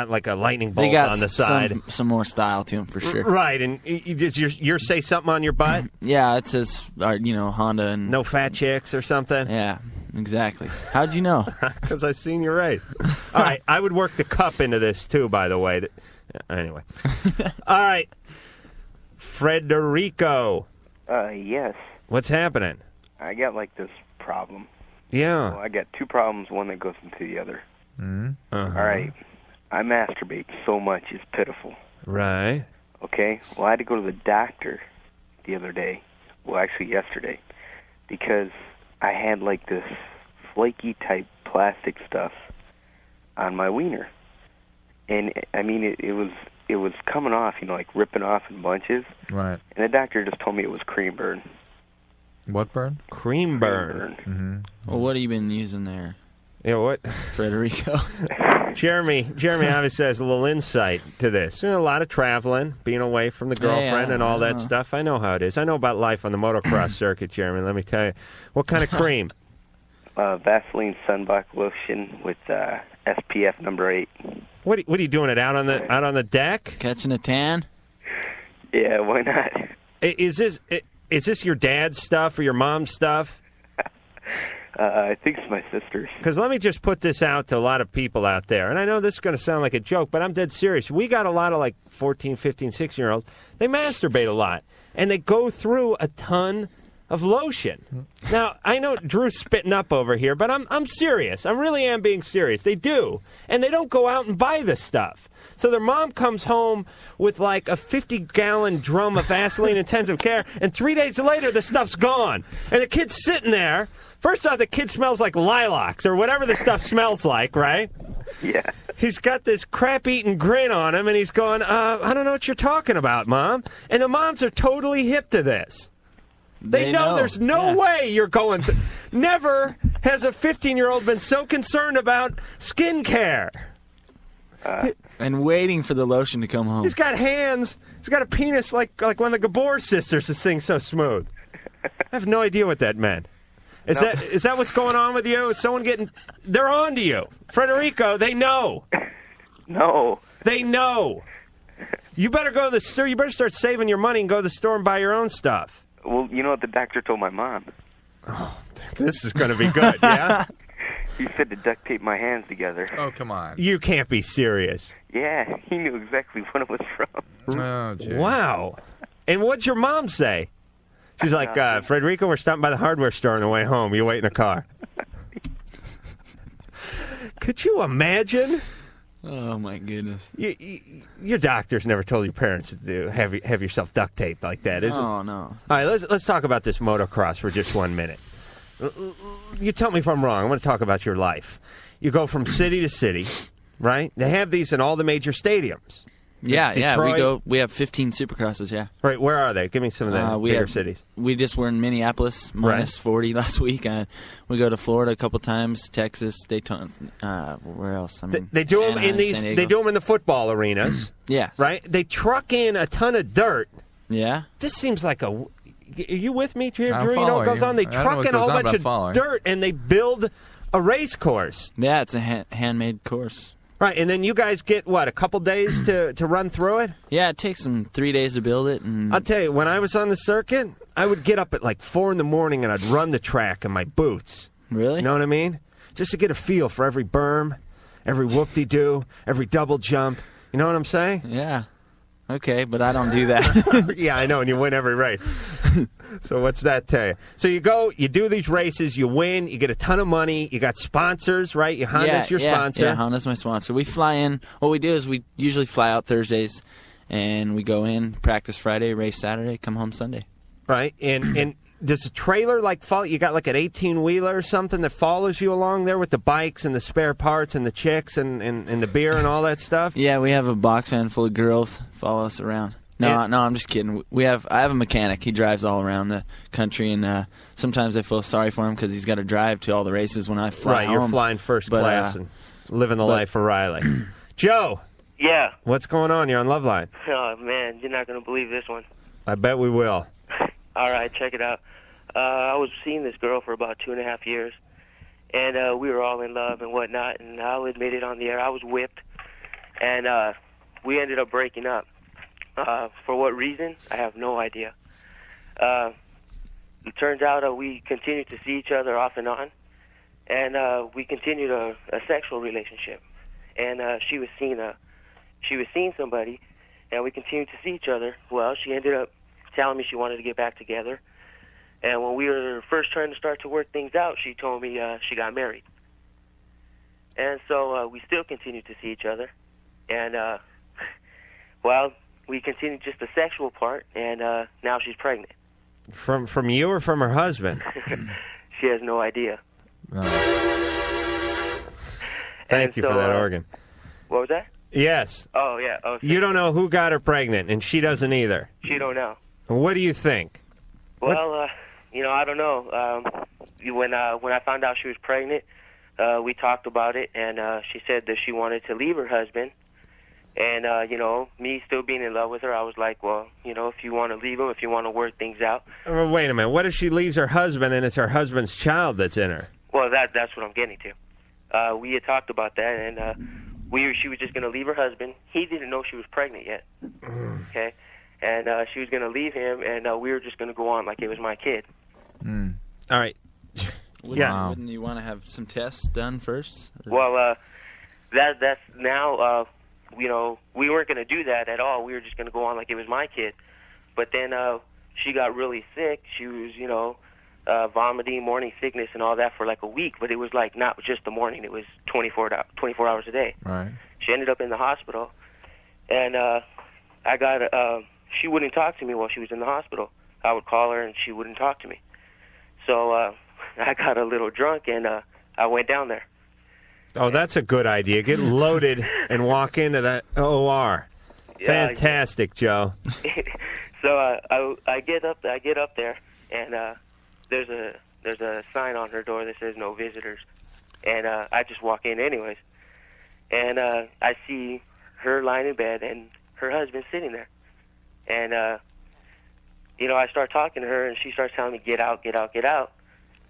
like a lightning bolt on the side. Some more style to them for sure. Right, and does your say something on your butt? Yeah, it says Honda and no fat chicks or something. Yeah, exactly. How'd you know? Because I seen your race. All right, I would work the cup into this too, by the way. Anyway. All right. Frederico. Yes. What's happening? I got this problem. Yeah. Well, I got 2 problems, one that goes into the other. Mm-hmm. Uh-huh. All right. I masturbate so much, it's pitiful. Right. Okay. Well, I had to go to the doctor the other day. Well, actually yesterday. Because I had this flaky type plastic stuff on my wiener. And I mean, it was coming off, ripping off in bunches. Right. And the doctor just told me it was cream burn. What burn? Cream burn. Mm-hmm. Well, what have you been using there? Yeah, what? Frederico. Jeremy obviously has a little insight to this. A lot of traveling, being away from the girlfriend and all that stuff. I know how it is. I know about life on the motocross circuit, Jeremy. Let me tell you. What kind of cream? Vaseline sunblock lotion with SPF number 8. What are you doing it out on the deck? Catching a tan? Yeah, why not? Is this your dad's stuff or your mom's stuff? I think it's my sister's. Because let me just put this out to a lot of people out there. And I know this is going to sound like a joke, but I'm dead serious. We got a lot of 14, 15, 16-year-olds. They masturbate a lot. And they go through a ton of lotion. Now, I know Drew's spitting up over here, but I'm serious. I really am being serious. They do. And they don't go out and buy this stuff. So their mom comes home with a 50-gallon drum of Vaseline Intensive Care, and 3 days later, the stuff's gone. And the kid's sitting there. First off, the kid smells like lilacs or whatever the stuff smells like, right? Yeah. He's got this crap-eating grin on him, and he's going, I don't know what you're talking about, Mom. And the moms are totally hip to this. They know there's no way you're going to... Never has a 15-year-old been so concerned about skin care. And waiting for the lotion to come home. He's got hands. He's got a penis like one of the Gabor sisters. This thing's so smooth. I have no idea what that meant. Is that what's going on with you? Is someone getting... They're on to you. Frederico, they know. No. They know. You better go to the store. You better start saving your money and go to the store and buy your own stuff. Well, you know what the doctor told my mom? Oh, this is going to be good, yeah? He said to duct tape my hands together. Oh, come on. You can't be serious. Yeah, he knew exactly what it was from. Oh, gee. Wow. And what'd your mom say? She's like, Frederico, we're stopping by the hardware store on the way home. You wait in the car. Could you imagine? Oh, my goodness. Your doctor's never told your parents to have yourself duct taped like that, is it? Oh, no. All right, let's talk about this motocross for just 1 minute. You tell me if I'm wrong. I want to talk about your life. You go from city to city, right? They have these in all the major stadiums. Yeah, Detroit. we have 15 Supercrosses, yeah. Right, where are they? Give me some of the bigger cities. We just were in Minneapolis, minus 40 last week. We go to Florida a couple times, Texas, Daytona, where else? I mean, they do them Anaheim, in these. San Diego. They do them in the football arenas. Yeah. Right. They truck in a ton of dirt. Yeah. This seems like a. Are you with me, Drew? I'm You know what goes following on? They you. I don't know truck what in a whole goes on, bunch but I'm of dirt and they build a race course. Yeah, it's a handmade course. Right, and then you guys get, what, a couple days to run through it? Yeah, it takes them 3 days to build it. And I'll tell you, when I was on the circuit, I would get up at 4 in the morning and I'd run the track in my boots. Really? You know what I mean? Just to get a feel for every berm, every whoop-de-doo, every double jump. You know what I'm saying? Yeah. Okay, but I don't do that. Yeah, I know, and you win every race. So what's that tell you? So you go, you do these races, you win, you get a ton of money, you got sponsors, right? Honda's your sponsor. Yeah, Honda's my sponsor. We fly in. What we do is we usually fly out Thursdays, and we go in, practice Friday, race Saturday, come home Sunday. Right, and does the trailer follow? You got an 18-wheeler or something that follows you along there with the bikes and the spare parts and the chicks and the beer and all that stuff? Yeah, we have a box van full of girls follow us around. No, I'm just kidding. I have a mechanic. He drives all around the country, and sometimes I feel sorry for him because he's got to drive to all the races when I fly home. Right, you're flying first class and living the life for Riley. Joe. Yeah. What's going on? You're on Loveline. Oh, man, you're not going to believe this one. I bet we will. All right, check it out. I was seeing this girl for about 2.5 years, and we were all in love and whatnot, and I'll admit it on the air. I was whipped, and we ended up breaking up. For what reason? I have no idea. It turns out we continued to see each other off and on, and we continued a sexual relationship. And she was seeing somebody, and we continued to see each other. Well, she ended up telling me she wanted to get back together. And when we were first trying to start to work things out, she told me she got married. And so we still continued to see each other. And, well, we continued just the sexual part, and now she's pregnant. From you or from her husband? She has no idea. Thank you for that organ. What was that? Yes. Oh, yeah. Oh, you don't know who got her pregnant, and she doesn't either. She don't know. What do you think? Well, I don't know. When I found out she was pregnant, we talked about it, and she said that she wanted to leave her husband. And, me still being in love with her, I was like, well, if you want to leave him, if you want to work things out. Wait a minute. What if she leaves her husband and it's her husband's child that's in her? Well, that's what I'm getting to. We had talked about that, and she was just going to leave her husband. He didn't know she was pregnant yet. Okay? and she was going to leave him, and we were just going to go on like it was my kid. All right. Wouldn't you want to have some tests done first? Well, that's now, you know, we weren't going to do that at all. We were just going to go on like it was my kid. But then she got really sick. She was, you know, vomiting, morning sickness, and all that for like a week. But it was like not just the morning. It was 24 hours a day. Right. She ended up in the hospital, and she wouldn't talk to me while she was in the hospital. I would call her, and she wouldn't talk to me. So I got a little drunk, and I went down there. Oh, that's a good idea. Get loaded and walk into that OR. Fantastic, Joe. So I get up there, and there's a sign on her door that says no visitors, and I just walk in anyways, and I see her lying in bed and her husband sitting there, and you know, I start talking to her, and she starts telling me, get out, get out, get out.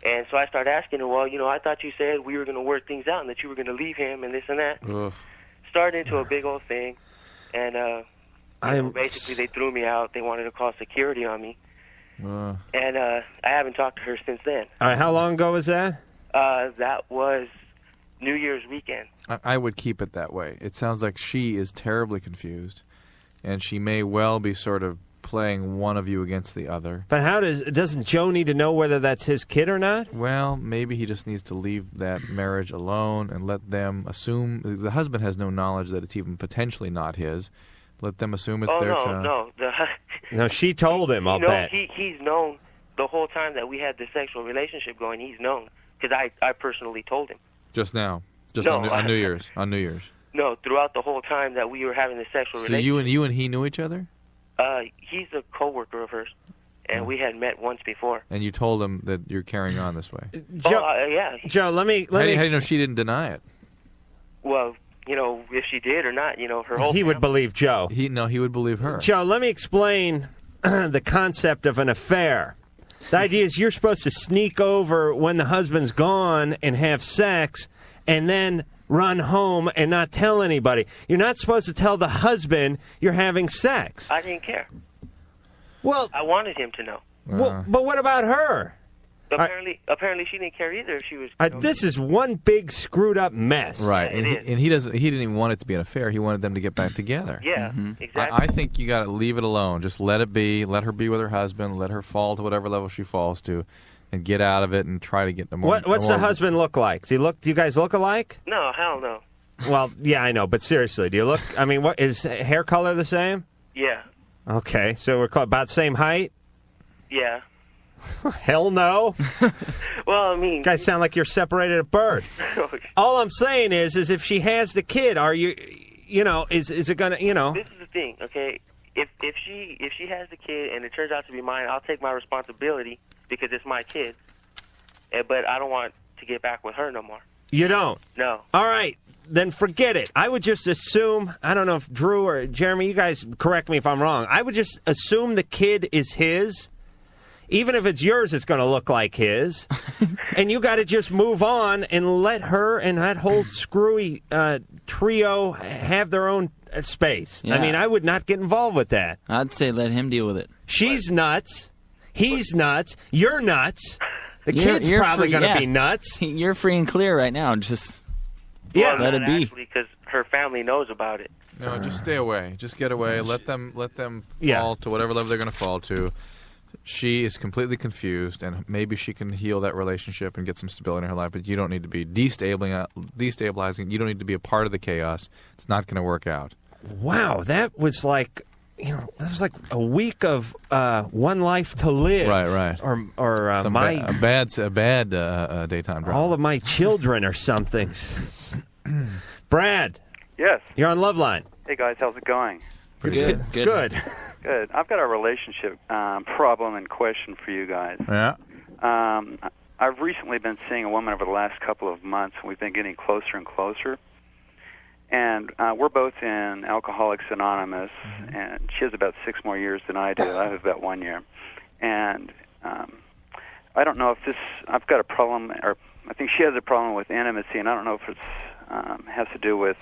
And so I start asking her, well, you know, I thought you said we were going to work things out and that you were going to leave him and this and that. Ugh. Started into a big old thing, and you know, basically they threw me out. They wanted to call security on me. And I haven't talked to her since then. All right, how long ago was that? That was New Year's weekend. I would keep it that way. It sounds like she is terribly confused, and she may well be sort of playing one of you against the other. But doesn't Joe need to know whether that's his kid or not? Well, maybe he just needs to leave that marriage alone and let them assume. The husband has no knowledge that it's even potentially not his. Let them assume it's their child. No, she told him, I'll no, bet. He's known the whole time that we had the sexual relationship going. He's known, because I personally told him. Just now? Just No, on New Year's? On New Year's? No, throughout the whole time that we were having the sexual So relationship. you and he knew each other? He's a coworker of hers, and we had met once before. And you told him that you're carrying on this way? Joe, yeah. Joe, let me... How do you know she didn't deny it? Well, you know, if she did or not, you know, her whole He would believe Joe. He would believe her. Joe, let me explain the concept of an affair. The idea is you're supposed to sneak over when the husband's gone and have sex, and then run home and not tell anybody. You're not supposed to tell the husband you're having sex. I didn't care. Well, I wanted him to know. Well, but what about her? Apparently, she didn't care either. If she was. This is one big screwed up mess. Right, and he doesn't. He didn't even want it to be an affair. He wanted them to get back together. Yeah, exactly. I think you got to leave it alone. Just let it be. Let her be with her husband. Let her fall to whatever level she falls to, and get out of it and try to get the more. What's the husband look like? Do you guys look alike? No, hell no. Well, yeah, I know, but seriously, do you look? I mean, what is hair color the same? Yeah. Okay, so we're about same height. Yeah. Hell no. Well, I mean, guys sound like you're separated at birth. All I'm saying is if she has the kid, are you, is it gonna, This is the thing, okay? If she has the kid and it turns out to be mine, I'll take my responsibility because it's my kid. But I don't want to get back with her no more. You don't? No. All right. Then forget it. I would just assume, I don't know if Drew or Jeremy, you guys correct me if I'm wrong. I would just assume the kid is his. Even if it's yours, it's going to look like his. And you got to just move on and let her and that whole screwy trio have their own space. Yeah. I mean, I would not get involved with that. I'd say let him deal with it. She's nuts. He's nuts. You're nuts. The kid's probably going to be nuts. You're free and clear right now. Just let it be. Because her family knows about it. No, just stay away. Just get away. Let them fall to whatever level they're going to fall to. She is completely confused, and maybe she can heal that relationship and get some stability in her life, but you don't need to be destabilizing. You don't need to be a part of the chaos. It's not going to work out. Wow, that was like, that was like a week of One Life to Live. Right. Or a bad daytime drama. All of my children or something. Brad. Yes. You're on Loveline. Hey, guys. How's it going? Good. Good. Good. I've got a relationship problem and question for you guys. Yeah. I've recently been seeing a woman over the last couple of months, and we've been getting closer and closer. And we're both in Alcoholics Anonymous, and she has about 6 more years than I do. I have about 1 year. And I don't know if I've got a problem, or I think she has a problem with intimacy, and I don't know if it has to do with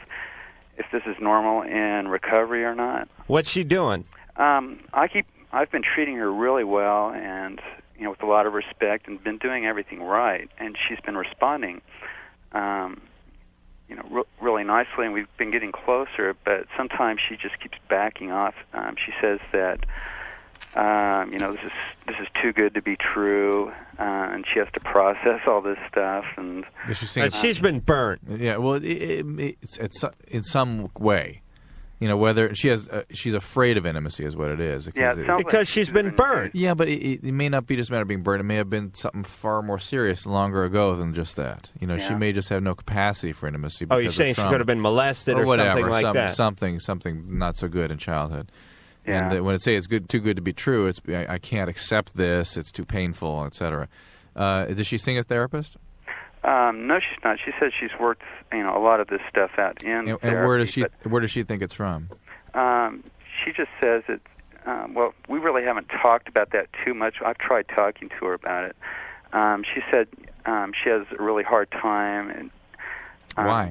if this is normal in recovery or not. What's she doing? I've been treating her really well, and with a lot of respect, and been doing everything right, and she's been responding, really nicely, and we've been getting closer. But sometimes she just keeps backing off. She says that this is too good to be true, and she has to process all this stuff. And she's been burnt. Yeah, well, it's in some way. Whether she's afraid of intimacy is what it is. Because she's been burnt. Yeah, but it may not be just a matter of being burnt. It may have been something far more serious longer ago than just that. She may just have no capacity for intimacy. Oh, you're saying she could have been molested or whatever, something like that? Something not so good in childhood. Yeah. And when it say it's too good to be true, it's I can't accept this. It's too painful, etc. Does she see a therapist? No, she's not. She says she's worked, a lot of this stuff out in therapy. And where does she think it's from? She just says it's. Well, we really haven't talked about that too much. I've tried talking to her about it. She said she has a really hard time and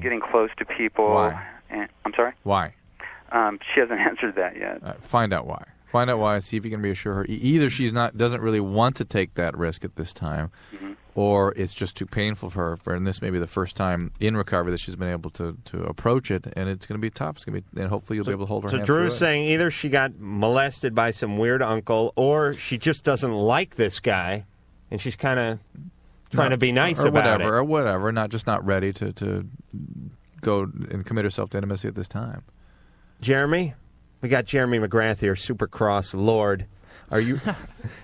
getting close to people. Why? I'm sorry? Why? She hasn't answered that yet. Find out why. Find out why. See if you can reassure her. Either she's doesn't really want to take that risk at this time, or it's just too painful for her. And this may be the first time in recovery that she's been able to approach it, and it's going to be tough. It's going to be, and hopefully you'll be able to hold her. So hand Drew's through it. saying either she got molested by some weird uncle, or she just doesn't like this guy, and she's kind of trying to be nice about it, or whatever. Not ready to go and commit herself to intimacy at this time. Jeremy, we got Jeremy McGrath here, super cross Lord. Are you?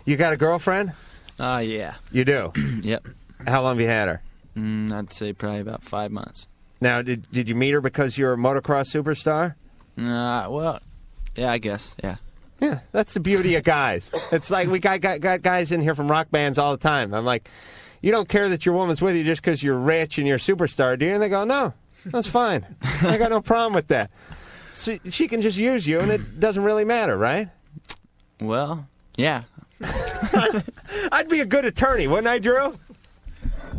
You got a girlfriend? Yeah. You do? Yep. How long have you had her? I'd say probably about 5 months. Now, did you meet her because you're a motocross superstar? Well, yeah, I guess, yeah. Yeah, that's the beauty of guys. It's like we got guys in here from rock bands all the time. I'm like, you don't care that your woman's with you just because you're rich and you're a superstar, do you? And they go, no, that's fine. I got no problem with that. So she can just use you, and it doesn't really matter, right? Well, yeah. I'd be a good attorney, wouldn't I, Drew?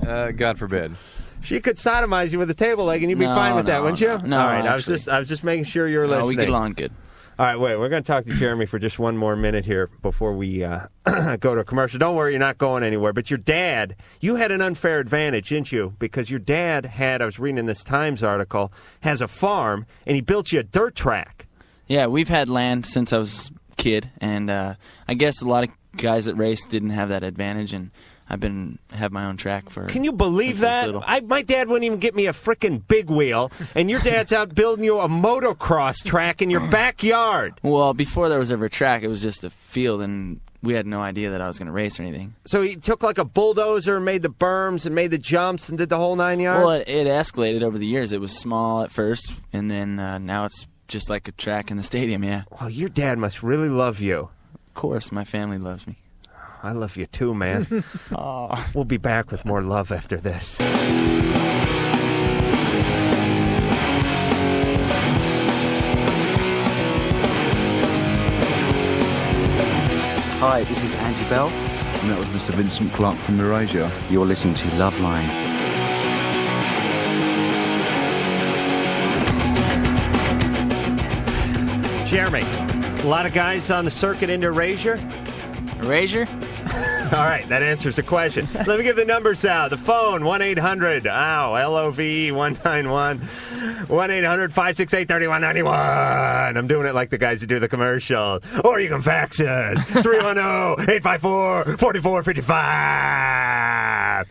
God forbid. She could sodomize you with a table leg, and you'd be fine with that, wouldn't you? No, all right, actually. I was just making sure you were listening. We get along good. All right, wait. We're going to talk to Jeremy for just one more minute here before we go to a commercial. Don't worry, you're not going anywhere. But your dad, you had an unfair advantage, didn't you? Because your dad I was reading in this Times article, has a farm, and he built you a dirt track. Yeah, we've had land since I was a kid, and I guess a lot of guys that race didn't have that advantage, and I've have my own track for. Can you believe that? My dad wouldn't even get me a frickin' big wheel, and your dad's out building you a motocross track in your backyard. Well, before there was ever a track, it was just a field, and we had no idea that I was going to race or anything. So he took like a bulldozer and made the berms and made the jumps and did the whole 9 yards? Well, it escalated over the years. It was small at first, and then now it's just like a track in the stadium, yeah. Well, your dad must really love you. Of course, my family loves me. I love you too, man. We'll be back with more love after this. Hi, this is Andy Bell. And that was Mr. Vincent Clark from Eurasia. You're listening to Loveline. Jeremy, a lot of guys on the circuit into Erasure? Erasure? All right, that answers the question. Let me give the numbers out. The phone, 1-800-LOVE 191, 1-800-568-3191. I'm doing it like the guys who do the commercials. Or you can fax it, 310-854-4455.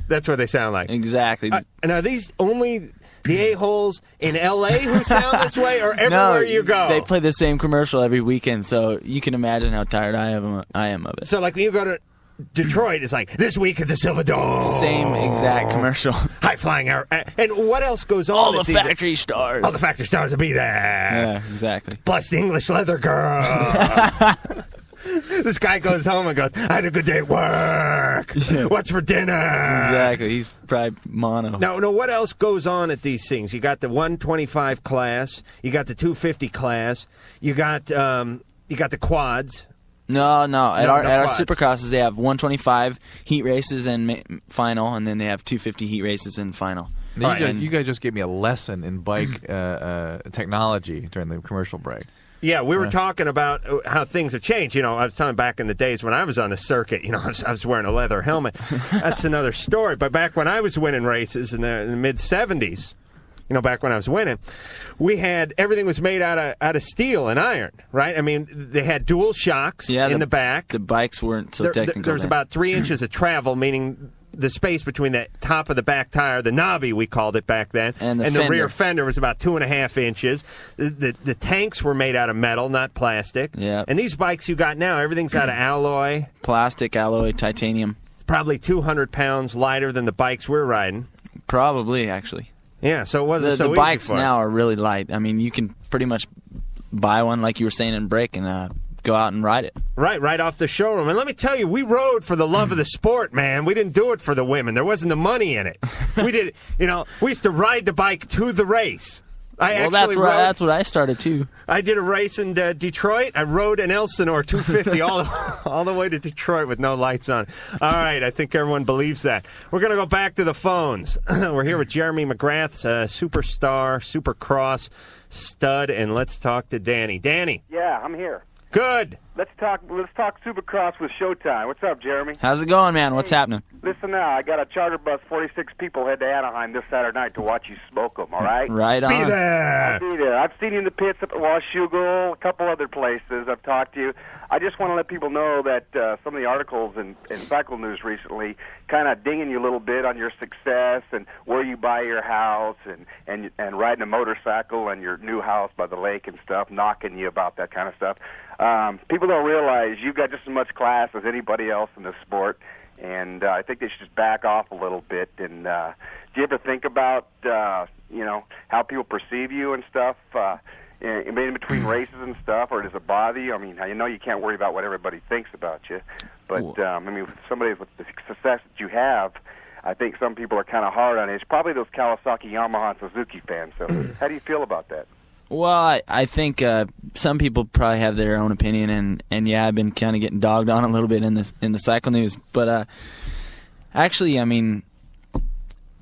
That's what they sound like. Exactly. And are these only the a-holes in L.A. who sound this way, or everywhere you go? They play the same commercial every weekend, so you can imagine how tired I am of it. So, like, when you go to Detroit, it's like, this week at the Silver Dome. Same exact commercial. High-flying air. And what else goes on? All the factory stars. All the factory stars will be there. Yeah, exactly. Plus the English leather girl. This guy goes home and goes, I had a good day at work. Yeah. What's for dinner? Exactly. He's probably mono. No, what else goes on at these things? You got the 125 class. You got the 250 class. You got the quads. No. At our Supercrosses, they have 125 heat races and final, and then they have 250 heat races and final. You guys just gave me a lesson in bike technology during the commercial break. Yeah, we were talking about how things have changed. You know, I was telling back in the days when I was on the circuit, you know, I was wearing a leather helmet. That's another story. But back when I was winning races in the mid-'70s, you know, back when I was winning, we had everything was made out of steel and iron, right? I mean, they had dual shocks in the back. The bikes weren't so technical. There was about 3 inches of travel, meaning the space between the top of the back tire, the knobby we called it back then, and the rear fender was about 2.5 inches. The tanks were made out of metal, not plastic. Yeah. And these bikes you got now, everything's out of alloy. Plastic, alloy, titanium. Probably 200 pounds lighter than the bikes we're riding. Probably, actually. Yeah, so it wasn't so easy the bikes for us. now are really light. I mean, you can pretty much buy one, like you were saying, and break and go out and ride it. Right off the showroom. And let me tell you, we rode for the love of the sport, man. We didn't do it for the women. There wasn't the money in it. We did, you know, we used to ride the bike to the race. That's what I started too. I did a race in Detroit. I rode an Elsinore 250 all the way to Detroit with no lights on. All right, I think everyone believes that. We're going to go back to the phones. We're here with Jeremy McGrath, superstar, supercross stud, and let's talk to Danny. Danny. Yeah, I'm here. Good. Let's talk Supercross with Showtime. What's up, Jeremy? How's it going, man? What's happening? Listen now, I got a charter bus, 46 people head to Anaheim this Saturday night to watch you smoke them, all right? Right on. Be there. I'll be there. I've seen you in the pits up at Washougal, a couple other places. I've talked to you. I just want to let people know that some of the articles in Cycle News recently kind of dinging you a little bit on your success and where you buy your house and riding a motorcycle and your new house by the lake and stuff, knocking you about that kind of stuff. People don't realize you've got just as much class as anybody else in this sport, and I think they should just back off a little bit. And do you ever think about, how people perceive you and stuff in between races and stuff, or does it bother you? I mean, I know you can't worry about what everybody thinks about you, but, with somebody with the success that you have, I think some people are kind of hard on it. It's probably those Kawasaki, Yamaha, and Suzuki fans. So how do you feel about that? Well, I think some people probably have their own opinion, and yeah, I've been kind of getting dogged on a little bit in the Cycle News. But actually, I mean,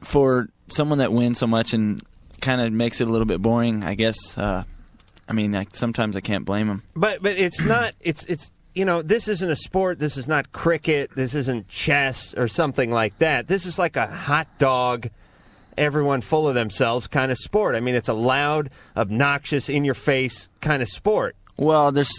for someone that wins so much and kind of makes it a little bit boring, I guess. Sometimes I can't blame them. But it's not. It's this isn't a sport. This is not cricket. This isn't chess or something like that. This is like a hot dog, everyone full of themselves kind of sport. I mean, it's a loud, obnoxious, in-your-face kind of sport. Well, there's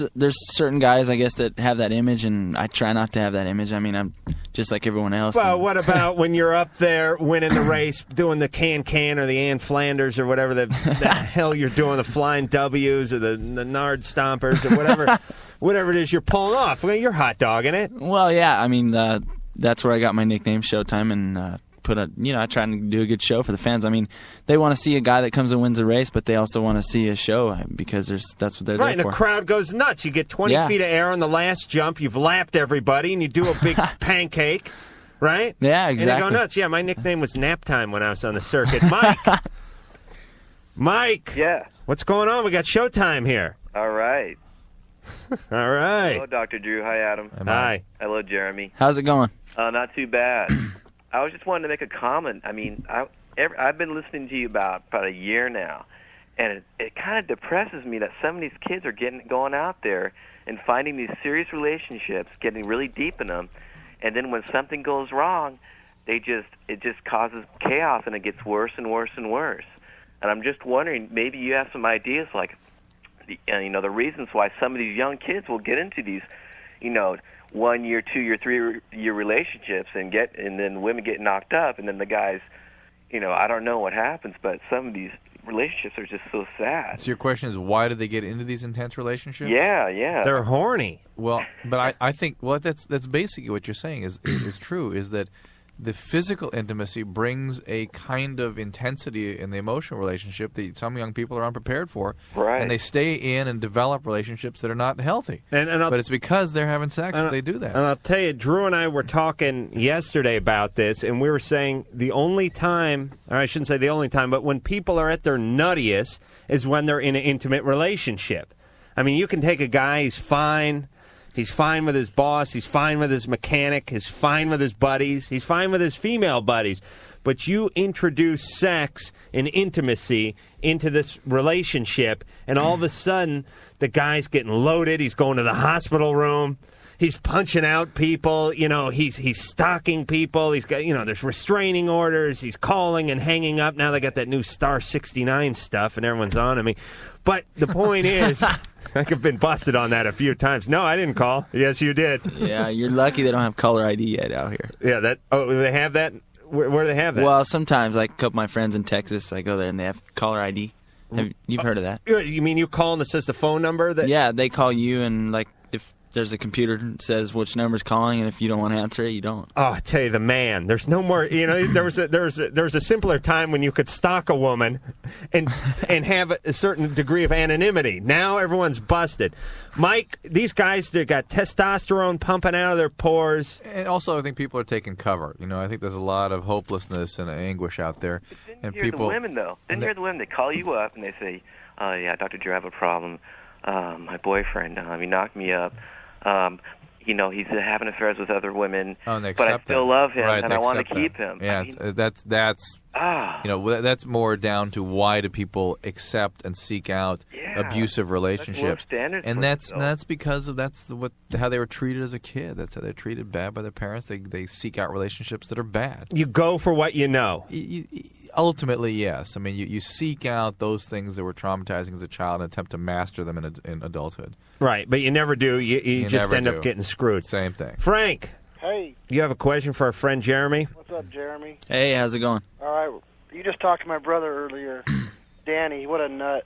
certain guys, I guess, that have that image, and I try not to have that image. I mean, I'm just like everyone else. Well, what about when you're up there winning the race, doing the can or the Ann Flanders or whatever the hell you're doing, the Flying W's or the Nard Stompers or whatever it is you're pulling off? I mean, you're hot dogging it. Well, yeah, I mean, that's where I got my nickname, Showtime, and I try and do a good show for the fans. I mean, they want to see a guy that comes and wins a race, but they also want to see a show because that's what they're there for. Right, and the crowd goes nuts. You get 20 feet of air on the last jump. You've lapped everybody, and you do a big pancake, right? Yeah, exactly. And they go nuts. Yeah, my nickname was Nap Time when I was on the circuit. Mike. Yeah. What's going on? We got Showtime here. All right. All right. Hello, Dr. Drew. Hi, Adam. Hi. Hello, Jeremy. How's it going? Not too bad. I was just wanting to make a comment. I mean, I've been listening to you about a year now, and it kind of depresses me that some of these kids are going out there and finding these serious relationships, getting really deep in them, and then when something goes wrong, it just causes chaos, and it gets worse and worse and worse. And I'm just wondering, maybe you have some ideas, like the reasons why some of these young kids will get into these, 1 year, 2 year, 3 year relationships and then women get knocked up, and then the guys, I don't know what happens, but some of these relationships are just so sad. So your question is, why do they get into these intense relationships? Yeah. They're horny. Well, but I think that's basically what you're saying is true, is that the physical intimacy brings a kind of intensity in the emotional relationship that some young people are unprepared for. Right. And they stay in and develop relationships that are not healthy. But it's because they're having sex that they do that. And I'll tell you, Drew and I were talking yesterday about this, and we were saying the only time, or I shouldn't say the only time, but when people are at their nuttiest is when they're in an intimate relationship. I mean, you can take a guy, he's fine, He's fine with his boss. He's fine with his mechanic. He's fine with his buddies. He's fine with his female buddies. But you introduce sex and intimacy into this relationship, and all of a sudden, the guy's getting loaded. He's going to the hospital room. He's punching out people. He's stalking people. He's got, there's restraining orders. He's calling and hanging up. Now they got that new Star 69 stuff, and everyone's on to me. But the point is, I've been busted on that a few times. No, I didn't call. Yes, you did. Yeah, you're lucky they don't have caller ID yet out here. Yeah, they have that? Where do they have that? Well, sometimes, like a couple of my friends in Texas, I go there and they have caller ID. You've heard of that? You mean you call and it says the phone number? Yeah, they call you, and like if there's a computer that says which number's calling, and if you don't want to answer it, you don't. Oh, I tell you, the man. There's no more. There was a simpler time when you could stalk a woman and have a certain degree of anonymity. Now everyone's busted. Mike, these guys, they got testosterone pumping out of their pores. And also, I think people are taking cover. I think there's a lot of hopelessness and anguish out there. And hear the women, though. Then hear the women. They call you up and they say, yeah, Dr. Drew, I have a problem. My boyfriend, he knocked me up. He's having affairs with other women, but I still love him, and I want to keep him. Yeah, that's that's more down to why do people accept and seek out abusive relationships, and that's because of how they were treated as a kid. That's how they're treated bad by their parents. They seek out relationships that are bad. You go for what you know. Ultimately, yes. I mean, you seek out those things that were traumatizing as a child and attempt to master them in adulthood. Right, but you never do. You just end up getting screwed. Same thing. Frank. Hey. You have a question for our friend Jeremy? What's up, Jeremy? Hey, how's it going? All right. You just talked to my brother earlier. Danny, what a nut.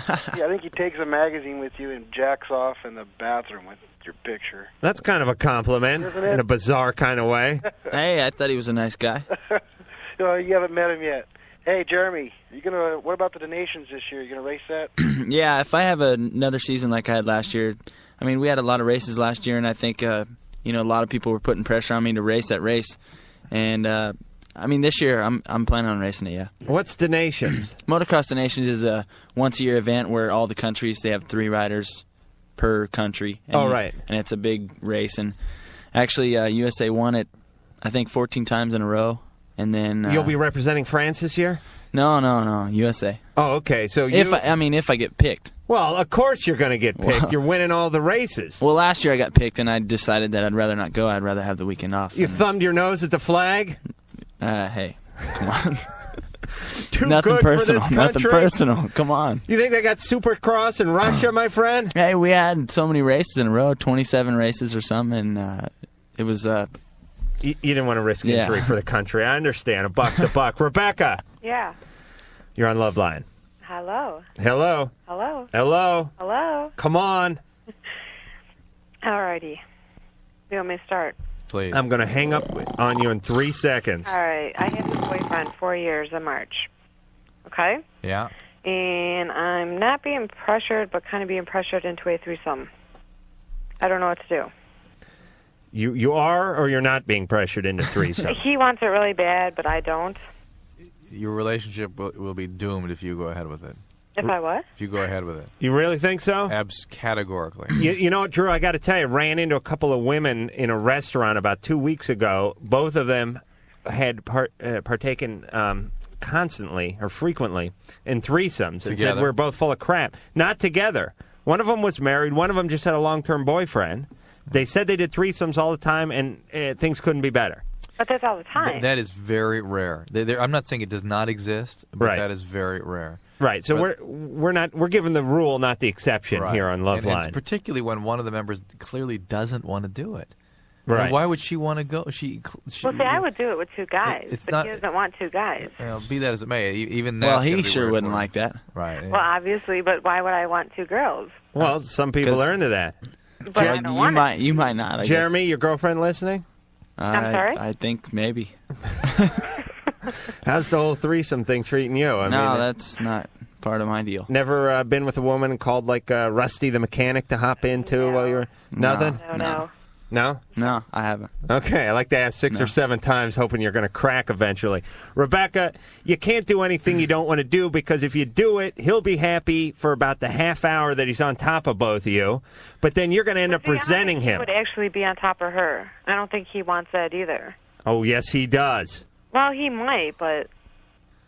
Yeah, I think he takes a magazine with you and jacks off in the bathroom with your picture. That's kind of a compliment in a bizarre kind of way. Hey, I thought he was a nice guy. You haven't met him yet. Hey, Jeremy, what about the donations this year? You going to race that? Yeah, if I have another season like I had last year, I mean, we had a lot of races last year, and I think, a lot of people were putting pressure on me to race that race. And, I mean, this year, I'm planning on racing it, yeah. What's Donations? Motocross Donations is a once-a-year event where all the countries, they have 3 riders per country. And, right. And it's a big race. And actually, USA won it, I think, 14 times in a row. And then you'll be representing France this year? No, USA. Oh, okay. So if I get picked. Well, of course you're going to get picked. You're winning all the races. Well, last year I got picked, and I decided that I'd rather not go. I'd rather have the weekend off. You thumbed your nose at the flag? Hey, come on. Nothing personal. For this Nothing personal. Come on. You think they got Supercross in Russia, my friend? Hey, we had so many races in a row, 27 races or something, and it was. You didn't want to risk injury for the country. I understand. A buck's a buck. Rebecca. Yeah. You're on Loveline. Hello. Hello. Hello. Hello. Hello. Come on. Alrighty. You want me to start? Please. I'm going to hang up on you in 3 seconds. All right. I had this boyfriend 4 years in March. Okay? Yeah. And I'm not being pressured, but kind of being pressured into a threesome. I don't know what to do. You are, or you're not being pressured into threesome? He wants it really bad, but I don't. Your relationship will be doomed if you go ahead with it. If I what? If you go ahead with it. You really think so? Categorically. You know what, Drew? I got to tell you, I ran into a couple of women in a restaurant about 2 weeks ago. Both of them had partaken constantly or frequently in threesomes and said we're both full of crap. Not together. One of them was married. One of them just had a long-term boyfriend. They said they did threesomes all the time, and things couldn't be better. But that's all the time. That is very rare. I'm not saying it does not exist, but that is very rare. Right. So we're given the rule, not the exception here on Loveline. And it's particularly when one of the members clearly doesn't want to do it. Right. I mean, why would she want to go? Well, see, I would do it with 2 guys, but he doesn't want 2 guys. Be that as it may, even that. Well, he sure wouldn't like that. Right. Well, obviously, but why would I want 2 girls? Well, some people are into that. But I don't want it. You might not. I Jeremy, guess. Your girlfriend listening? I'm sorry? I think maybe. How's the whole threesome thing treating you? I No, mean, that's not part of my deal. Never been with a woman and called like Rusty the mechanic to hop into while you were... Nothing? No. No? No, I haven't. Okay, I like to ask 6 or 7 times, hoping you're going to crack eventually. Rebecca, you can't do anything you don't want to do, because if you do it, he'll be happy for about the half hour that he's on top of both of you, but then you're going to end up resenting him. He would actually be on top of her. I don't think he wants that either. Oh, yes, he does. Well, he might, but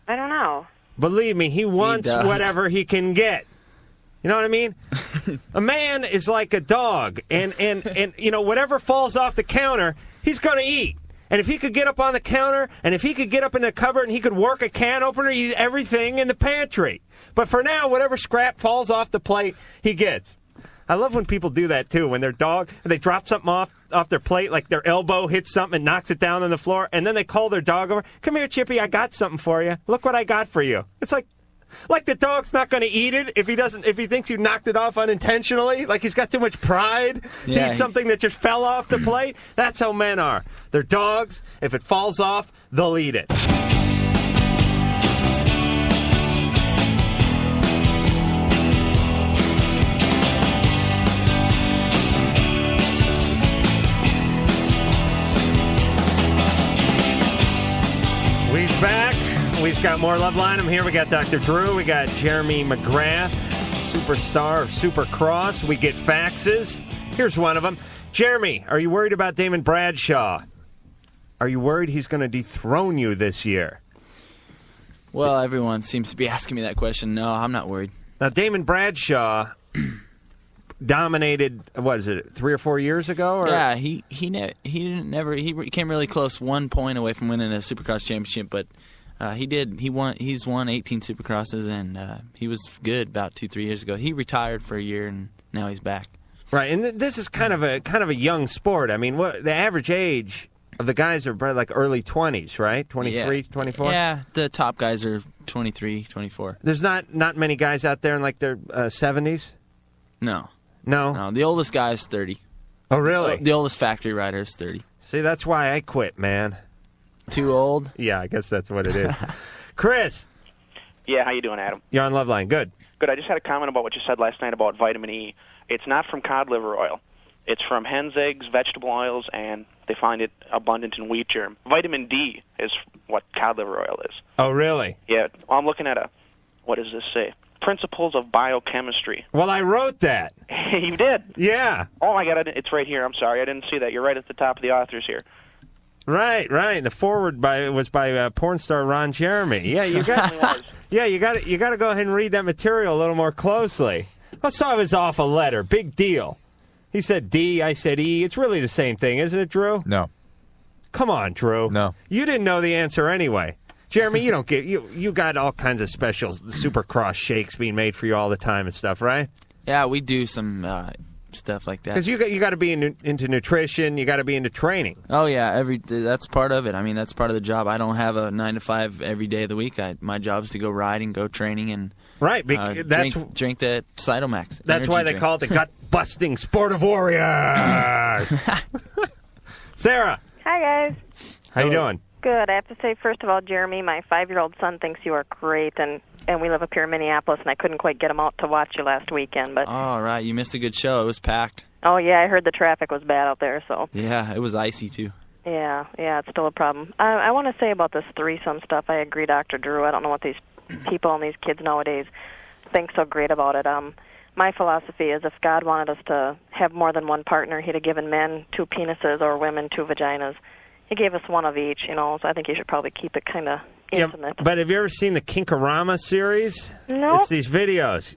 I don't know. Believe me, he wants whatever he can get. You know what I mean? A man is like a dog, and you know, whatever falls off the counter, he's going to eat. And if he could get up on the counter, and if he could get up in the cupboard and he could work a can opener, he'd eat everything in the pantry. But for now, whatever scrap falls off the plate, he gets. I love when people do that, too, when their dog, they drop something off their plate, like their elbow hits something and knocks it down on the floor, and then they call their dog over, "Come here, Chippy, I got something for you. Look what I got for you." It's like the dog's not going to eat it if he thinks you knocked it off unintentionally. Like he's got too much pride to eat something that just fell off the plate. That's how men are. They're dogs. If it falls off, they'll eat it. We's back. We've got more Loveline. I'm here. We got Dr. Drew. We got Jeremy McGrath, superstar of Supercross. We get faxes. Here's one of them. Jeremy, are you worried about Damon Bradshaw? Are you worried he's going to dethrone you this year? Well, everyone seems to be asking me that question. No, I'm not worried. Now, Damon Bradshaw dominated, what is it, 3 or 4 years ago? Or? Yeah, he came really close, 1 point away from winning a Supercross championship, but he's won 18 Supercrosses, and he was good about 2-3 years ago. He retired for a year, and now he's back. Right, and this is kind of a young sport. I mean, the average age of the guys are probably like early 20s, right? 23, 24? Yeah, the top guys are 23, 24. There's not many guys out there in like their 70s? No. No? The oldest guy is 30. Oh, really? The oldest factory rider is 30. See, that's why I quit, man. Too old? Yeah, I guess that's what it is. Chris. Yeah, how you doing, Adam? You're on Loveline. Good. Good. I just had a comment about what you said last night about vitamin E. It's not from cod liver oil. It's from hen's eggs, vegetable oils, and they find it abundant in wheat germ. Vitamin D is what cod liver oil is. Oh, really? Yeah. I'm looking at what does this say? Principles of Biochemistry. Well, I wrote that. You did? Yeah. Oh, my God. It's right here. I'm sorry. I didn't see that. You're right at the top of the authors here. Right. The foreword was by porn star Ron Jeremy. Yeah, you got. Yeah, you got to go ahead and read that material a little more closely. I saw it was off a letter. Big deal. He said D, I said E. It's really the same thing, isn't it, Drew? No. Come on, Drew. No. You didn't know the answer anyway. Jeremy, you don't get you got all kinds of special Supercross shakes being made for you all the time and stuff, right? Yeah, we do some stuff like that. Because you got to be into nutrition, you got to be into training. Oh yeah, that's part of it. I mean, that's part of the job. I don't have a 9 to 5 every day of the week. My job is to go riding, go training, and drink that Cytomax. That's why they call it the gut-busting sport of warriors. Sarah. Hi guys. How you doing? Good. I have to say, first of all, Jeremy, my 5-year-old son thinks you are great, and we live up here in Minneapolis, and I couldn't quite get him out to watch you last weekend. But all right, you missed a good show. It was packed. Oh yeah, I heard the traffic was bad out there. So yeah, it was icy too. Yeah, it's still a problem. I want to say about this threesome stuff. I agree, Dr. Drew. I don't know what these people and these kids nowadays think so great about it. My philosophy is if God wanted us to have more than one partner, he'd have given men 2 penises or women 2 vaginas. He gave us one of each, so I think you should probably keep it kind of intimate. Yeah, but have you ever seen the Kinkorama series? No. It's these videos.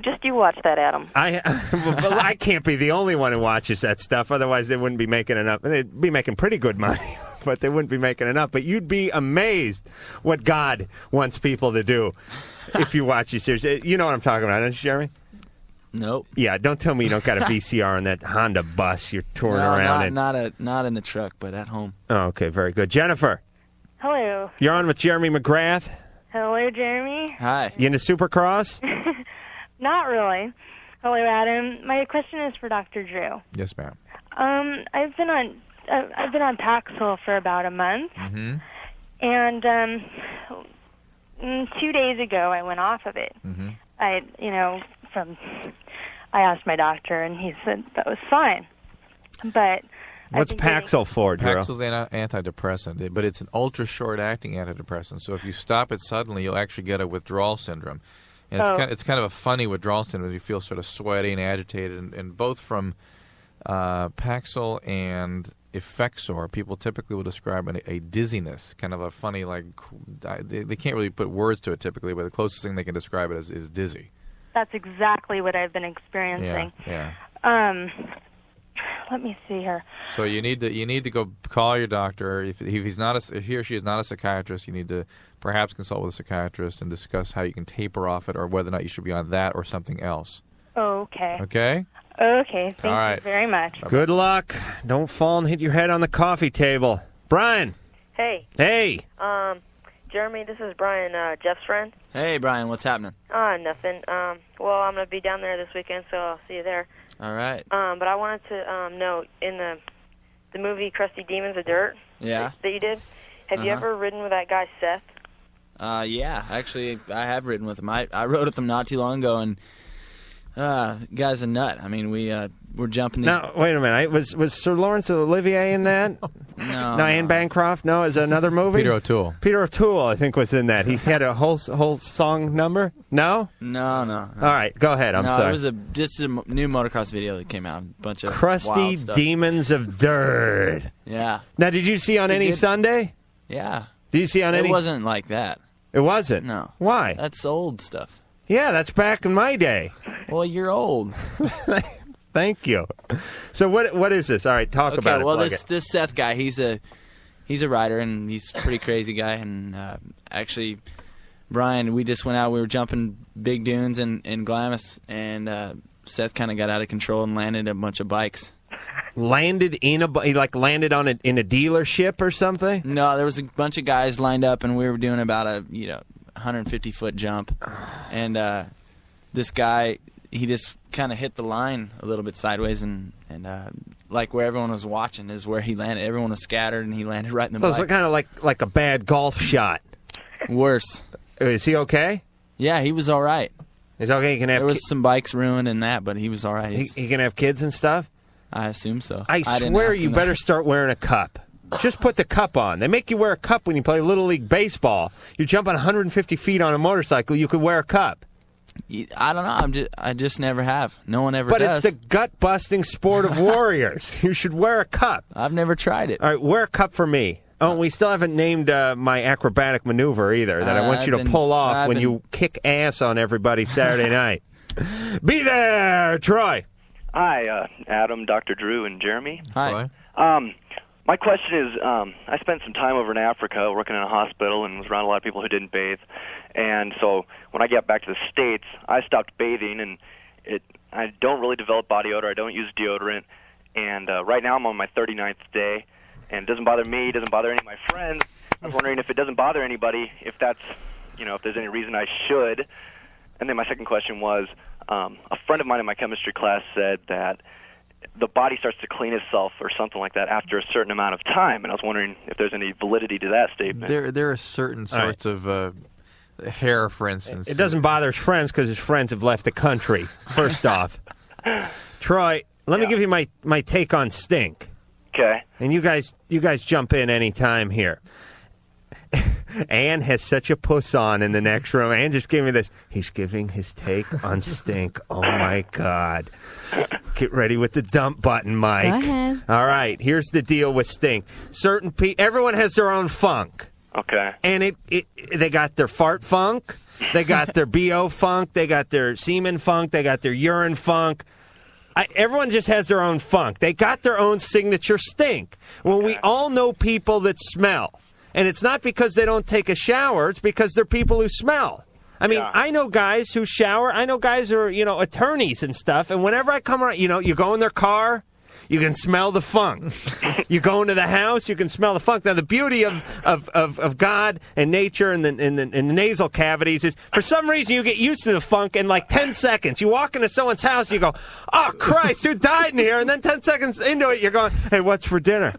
Just you watch that, Adam. I can't be the only one who watches that stuff. Otherwise, they wouldn't be making enough. They'd be making pretty good money, but they wouldn't be making enough. But you'd be amazed what God wants people to do if you watch these series. You know what I'm talking about, don't you, Jeremy? Nope. Yeah, don't tell me you don't got a VCR on that Honda bus you're touring around in. Not in the truck, but at home. Oh, okay, very good. Jennifer. Hello. You're on with Jeremy McGrath. Hello, Jeremy. Hi. You into Supercross? Not really. Hello, Adam. My question is for Dr. Drew. Yes, ma'am. I've been on Paxil for about a month, Mm-hmm. and 2 days ago I went off of it. Mm-hmm. I asked my doctor, and he said that was fine. But What's Paxil for, Drew? Paxil's an antidepressant, but it's an ultra-short-acting antidepressant. So if you stop it suddenly, you'll actually get a withdrawal syndrome. And it's kind of a funny withdrawal syndrome. You feel sort of sweaty and agitated. And both from Paxil and Effexor, people typically will describe a dizziness, kind of a funny, like, they can't really put words to it typically, but the closest thing they can describe it as is dizzy. that's exactly what I've been experiencing. Yeah. Let me see here. So you need to go call your doctor. If he or she is not a psychiatrist, you need to perhaps consult with a psychiatrist and discuss how you can taper off it, or whether or not you should be on that or something else. Okay. Okay? Okay. Thank All right. you very much. Good luck. Don't fall and hit your head on the coffee table. Brian. Hey. Hey. Jeremy, this is Brian, Jeff's friend. Hey, Brian, what's happening? Nothing. Well, I'm going to be down there this weekend, so I'll see you there. All right. But I wanted to know, in the movie Crusty Demons of Dirt Yeah. that you did, have you ever ridden with that guy Seth? Yeah, actually, I have ridden with him. I rode with him not too long ago, and guy's a nut. I mean, we're jumping these... Now, wait a minute. Was Sir Laurence Olivier in that? No. Anne Bancroft? No, is it another movie? Peter O'Toole. Peter O'Toole, I think, was in that. He had a whole song number? No? No. All right, go ahead. I'm sorry. No, it was just a new motocross video that came out. A bunch of Crusty wild stuff. Demons of Dirt. Yeah. Now, did you see on any Sunday? Yeah. Did you see on any? It wasn't like that. It wasn't? No. Why? That's old stuff. Yeah, that's back in my day. Well, you're old. Thank you. So what is this? All right, talk about it. Well, this Seth guy, he's a rider, and he's a pretty crazy guy. And actually, Brian, we just went out. We were jumping big dunes in Glamis, and Seth kind of got out of control and landed a bunch of bikes. Landed in landed on in a dealership or something? No, there was a bunch of guys lined up, and we were doing about a 150-foot jump, and this guy, he just kind of hit the line a little bit sideways, and like where everyone was watching is where he landed. Everyone was scattered, and he landed right in the bike. So it's kind of like a bad golf shot. Worse. Is he okay? Yeah, he was all right. He's okay? He can have. There was some bikes ruined and that, but he was all right. He can have kids and stuff? I assume so. I swear you better start wearing a cup. Just put the cup on. They make you wear a cup when you play Little League Baseball. You're jumping 150 feet on a motorcycle, you could wear a cup. I don't know. I just never have. No one ever does. does. But it's the gut-busting sport of warriors. You should wear a cup. I've never tried it. All right, wear a cup for me. Oh, we still haven't named my acrobatic maneuver either that I want you to pull off when you kick ass on everybody Saturday night. Be there, Troy. Hi, Adam, Dr. Drew, and Jeremy. Hi. My question is, I spent some time over in Africa working in a hospital and was around a lot of people who didn't bathe. And so when I got back to the States, I stopped bathing, and I don't really develop body odor. I don't use deodorant. And right now I'm on my 39th day, and it doesn't bother me. It doesn't bother any of my friends. I was wondering if it doesn't bother anybody, if that's, if there's any reason I should. And then my second question was, a friend of mine in my chemistry class said that the body starts to clean itself or something like that after a certain amount of time, and I was wondering if there's any validity to that statement. There are certain sorts of hair, for instance. It doesn't bother his friends because his friends have left the country, first off. Troy, let me give you my take on stink. Okay. And you guys jump in any time here. Ann has such a puss on in the next room. Ann just gave me this. He's giving his take on stink. Oh, my God. Get ready with the dump button, Mike. Go ahead. All right, here's the deal with stink. Everyone has their own funk. Okay. And they got their fart funk. They got their BO funk. They got their semen funk. They got their urine funk. Everyone just has their own funk. They got their own signature stink. Well, we all know people that smell. And it's not because they don't take a shower. It's because they're people who smell. I mean, I know guys who shower. I know guys who are, attorneys and stuff. And whenever I come around, you go in their car, you can smell the funk. You go into the house, you can smell the funk. Now, the beauty of God and nature and the nasal cavities is, for some reason, you get used to the funk in like 10 seconds. You walk into someone's house, you go, oh, Christ, who died in here? And then 10 seconds into it, you're going, hey, what's for dinner?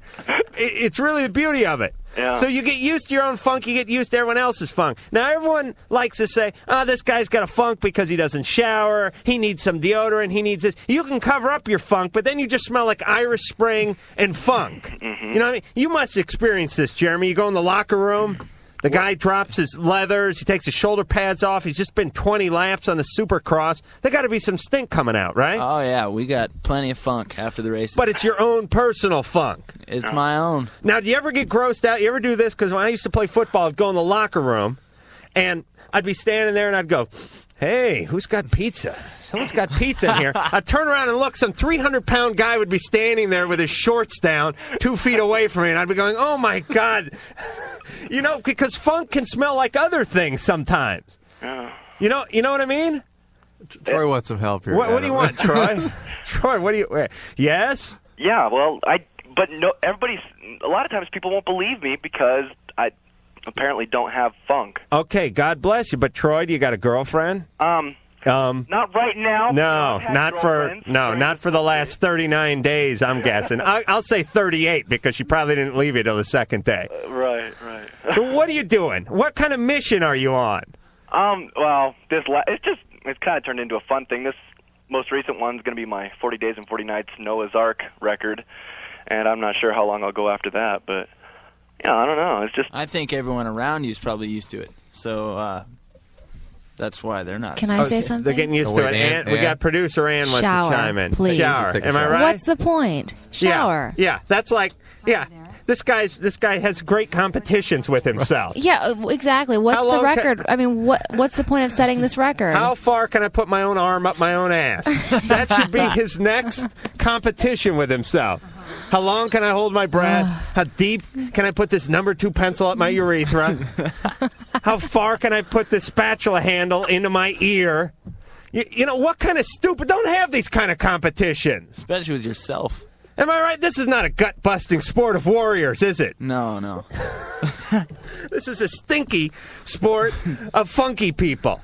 It's really the beauty of it. Yeah. So you get used to your own funk, you get used to everyone else's funk. Now, everyone likes to say, this guy's got a funk because he doesn't shower, he needs some deodorant, he needs this. You can cover up your funk, but then you just smell like Irish Spring and funk. Mm-hmm. You know what I mean? You must experience this, Jeremy. You go in the locker room, the guy drops his leathers, he takes his shoulder pads off, he's just been 20 laps on the Supercross. There got to be some stink coming out, right? Oh, yeah, we got plenty of funk after the races. But it's your own personal funk. It's my own. Now, do you ever get grossed out? You ever do this? Because when I used to play football, I'd go in the locker room, and I'd be standing there, and I'd go, hey, who's got pizza? Someone's got pizza in here. I'd turn around and look. Some 300-pound guy would be standing there with his shorts down 2 feet away from me, and I'd be going, oh, my God. You know, because funk can smell like other things sometimes. You know what I mean? Troy wants some help here. What do you want, Troy? Troy, what do you... Yes? Yeah, well, but no, a lot of times people won't believe me because I apparently don't have funk. Okay, God bless you. But Troy, do you got a girlfriend? Not right now. No, not for the last 39 days, I'm guessing. I'll say 38 because she probably didn't leave you till the second day. Right. So what are you doing? What kind of mission are you on? Well, it's kind of turned into a fun thing. This most recent one's going to be my 40 Days and 40 Nights Noah's Ark record, and I'm not sure how long I'll go after that, but yeah, I don't know. It's just I think everyone around you is probably used to it, so that's why they're not. Can I say something? They're getting used to it. Ann, we got producer Ann wants to chime in. Please. Shower. Am I right? What's the point? Shower. Yeah. That's like, This guy has great competitions with himself. Yeah, exactly. What's the record? I mean, what's the point of setting this record? How far can I put my own arm up my own ass? That should be his next competition with himself. How long can I hold my breath? How deep can I put this number 2 pencil up my urethra? How far can I put this spatula handle into my ear? You know, what kind of stupid... Don't have these kind of competitions. Especially with yourself. Am I right? This is not a gut-busting sport of warriors, is it? No. This is a stinky sport of funky people.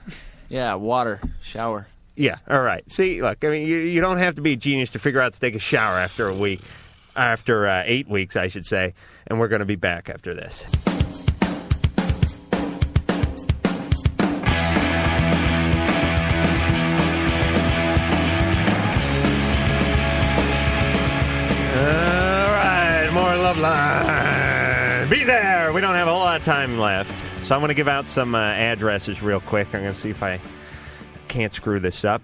Yeah, water, shower. Yeah, all right. See, look, I mean, you don't have to be a genius to figure out to take a shower after 8 weeks, I should say, and we're going to be back after this. Loveline. Be there. We don't have a whole lot of time left. So I'm going to give out some addresses real quick. I'm going to see if I can't screw this up.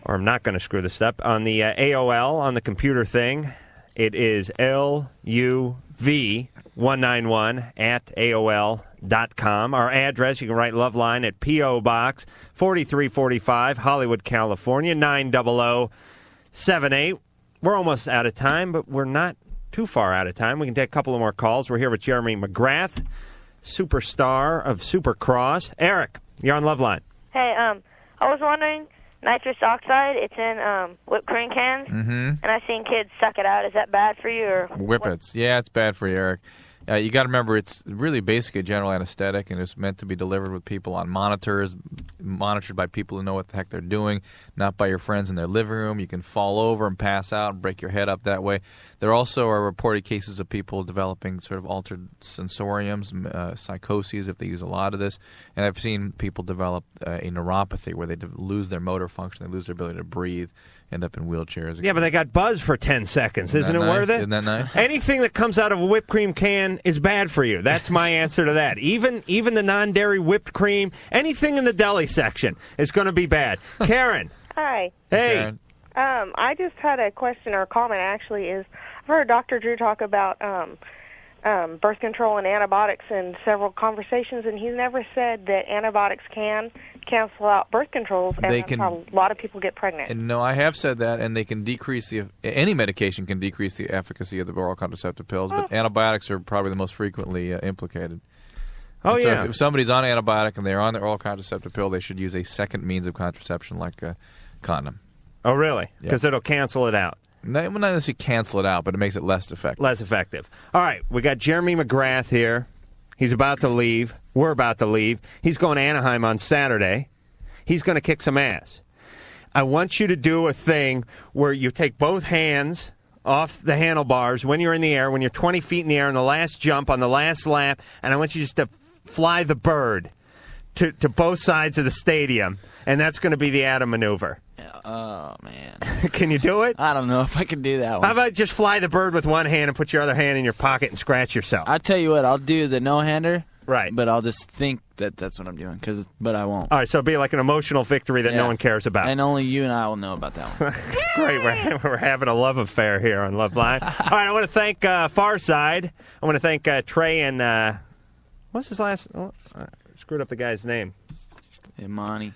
Or I'm not going to screw this up. On the AOL, on the computer thing, it is LUV191 at AOL.com. Our address, you can write Loveline at P.O. Box 4345, Hollywood, California, 90078. We're almost out of time, but we're not too far out of time. We can take a couple of more calls. We're here with Jeremy McGrath, superstar of Supercross. Eric, you're on Loveline. Hey, I was wondering, nitrous oxide, it's in whipped cream cans, and I've seen kids suck it out. Is that bad for you? Or Whippets. Yeah, it's bad for you, Eric. You got to remember, it's really basically a general anesthetic, and it's meant to be delivered with people on monitors, monitored by people who know what the heck they're doing, not by your friends in their living room. You can fall over and pass out and break your head up that way. There also are reported cases of people developing sort of altered sensoriums, psychoses, if they use a lot of this. And I've seen people develop a neuropathy where they lose their motor function, they lose their ability to breathe, end up in wheelchairs. Yeah, but they got buzz for 10 seconds. Isn't it worth it? Isn't that nice? Anything that comes out of a whipped cream can is bad for you. That's my answer to that. Even the non-dairy whipped cream, anything in the deli section is going to be bad. Karen. Hi. Hey. Karen. I just had a question or a comment, actually. I've heard Dr. Drew talk about birth control and antibiotics in several conversations, and he's never said that antibiotics can cancel out birth controls, and that's how a lot of people get pregnant. And no, I have said that, and they can decrease any medication can decrease the efficacy of the oral contraceptive pills, but antibiotics are probably the most frequently implicated. Oh, and so yeah. if somebody's on antibiotic and they're on the oral contraceptive pill, they should use a second means of contraception like a condom. Oh, really? Because it'll cancel it out. Not necessarily cancel it out, but it makes it less effective. Less effective. All right, we got Jeremy McGrath here. He's about to leave. We're about to leave. He's going to Anaheim on Saturday. He's going to kick some ass. I want you to do a thing where you take both hands off the handlebars when you're in the air, when you're 20 feet in the air on the last jump, on the last lap, and I want you just to fly the bird to both sides of the stadium, and that's going to be the Adam maneuver. Oh, man. Can you do it? I don't know if I can do that one. How about just fly the bird with one hand and put your other hand in your pocket and scratch yourself? I'll tell you what, I'll do the no-hander. Right. But I'll just think that that's what I'm doing, but I won't. All right, so it'll be like an emotional victory that no one cares about. And only you and I will know about that one. Great, we're having a love affair here on Loveline. All right, I want to thank Pharcyde. I want to thank Trey and, what's his last? Oh, I screwed up the guy's name. Imani.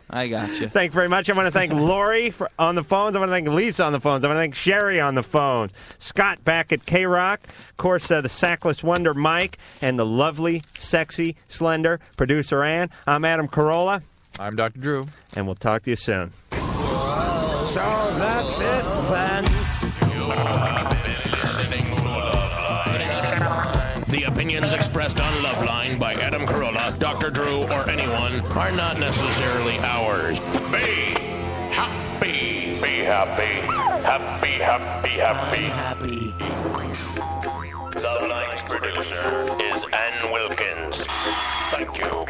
I got you. Thank you very much. I want to thank Lori on the phones. I want to thank Lisa on the phones. I want to thank Sherry on the phones. Scott back at K-Rock. Of course, the sackless wonder Mike and the lovely, sexy, slender producer Ann. I'm Adam Carolla. I'm Dr. Drew. And we'll talk to you soon. So that's it then. The opinions expressed on Loveline by Adam Carolla, Dr. Drew, or anyone are not necessarily ours. Be happy. Be happy. Happy, happy, happy. Loveline's producer is Ann Wilkins. Thank you.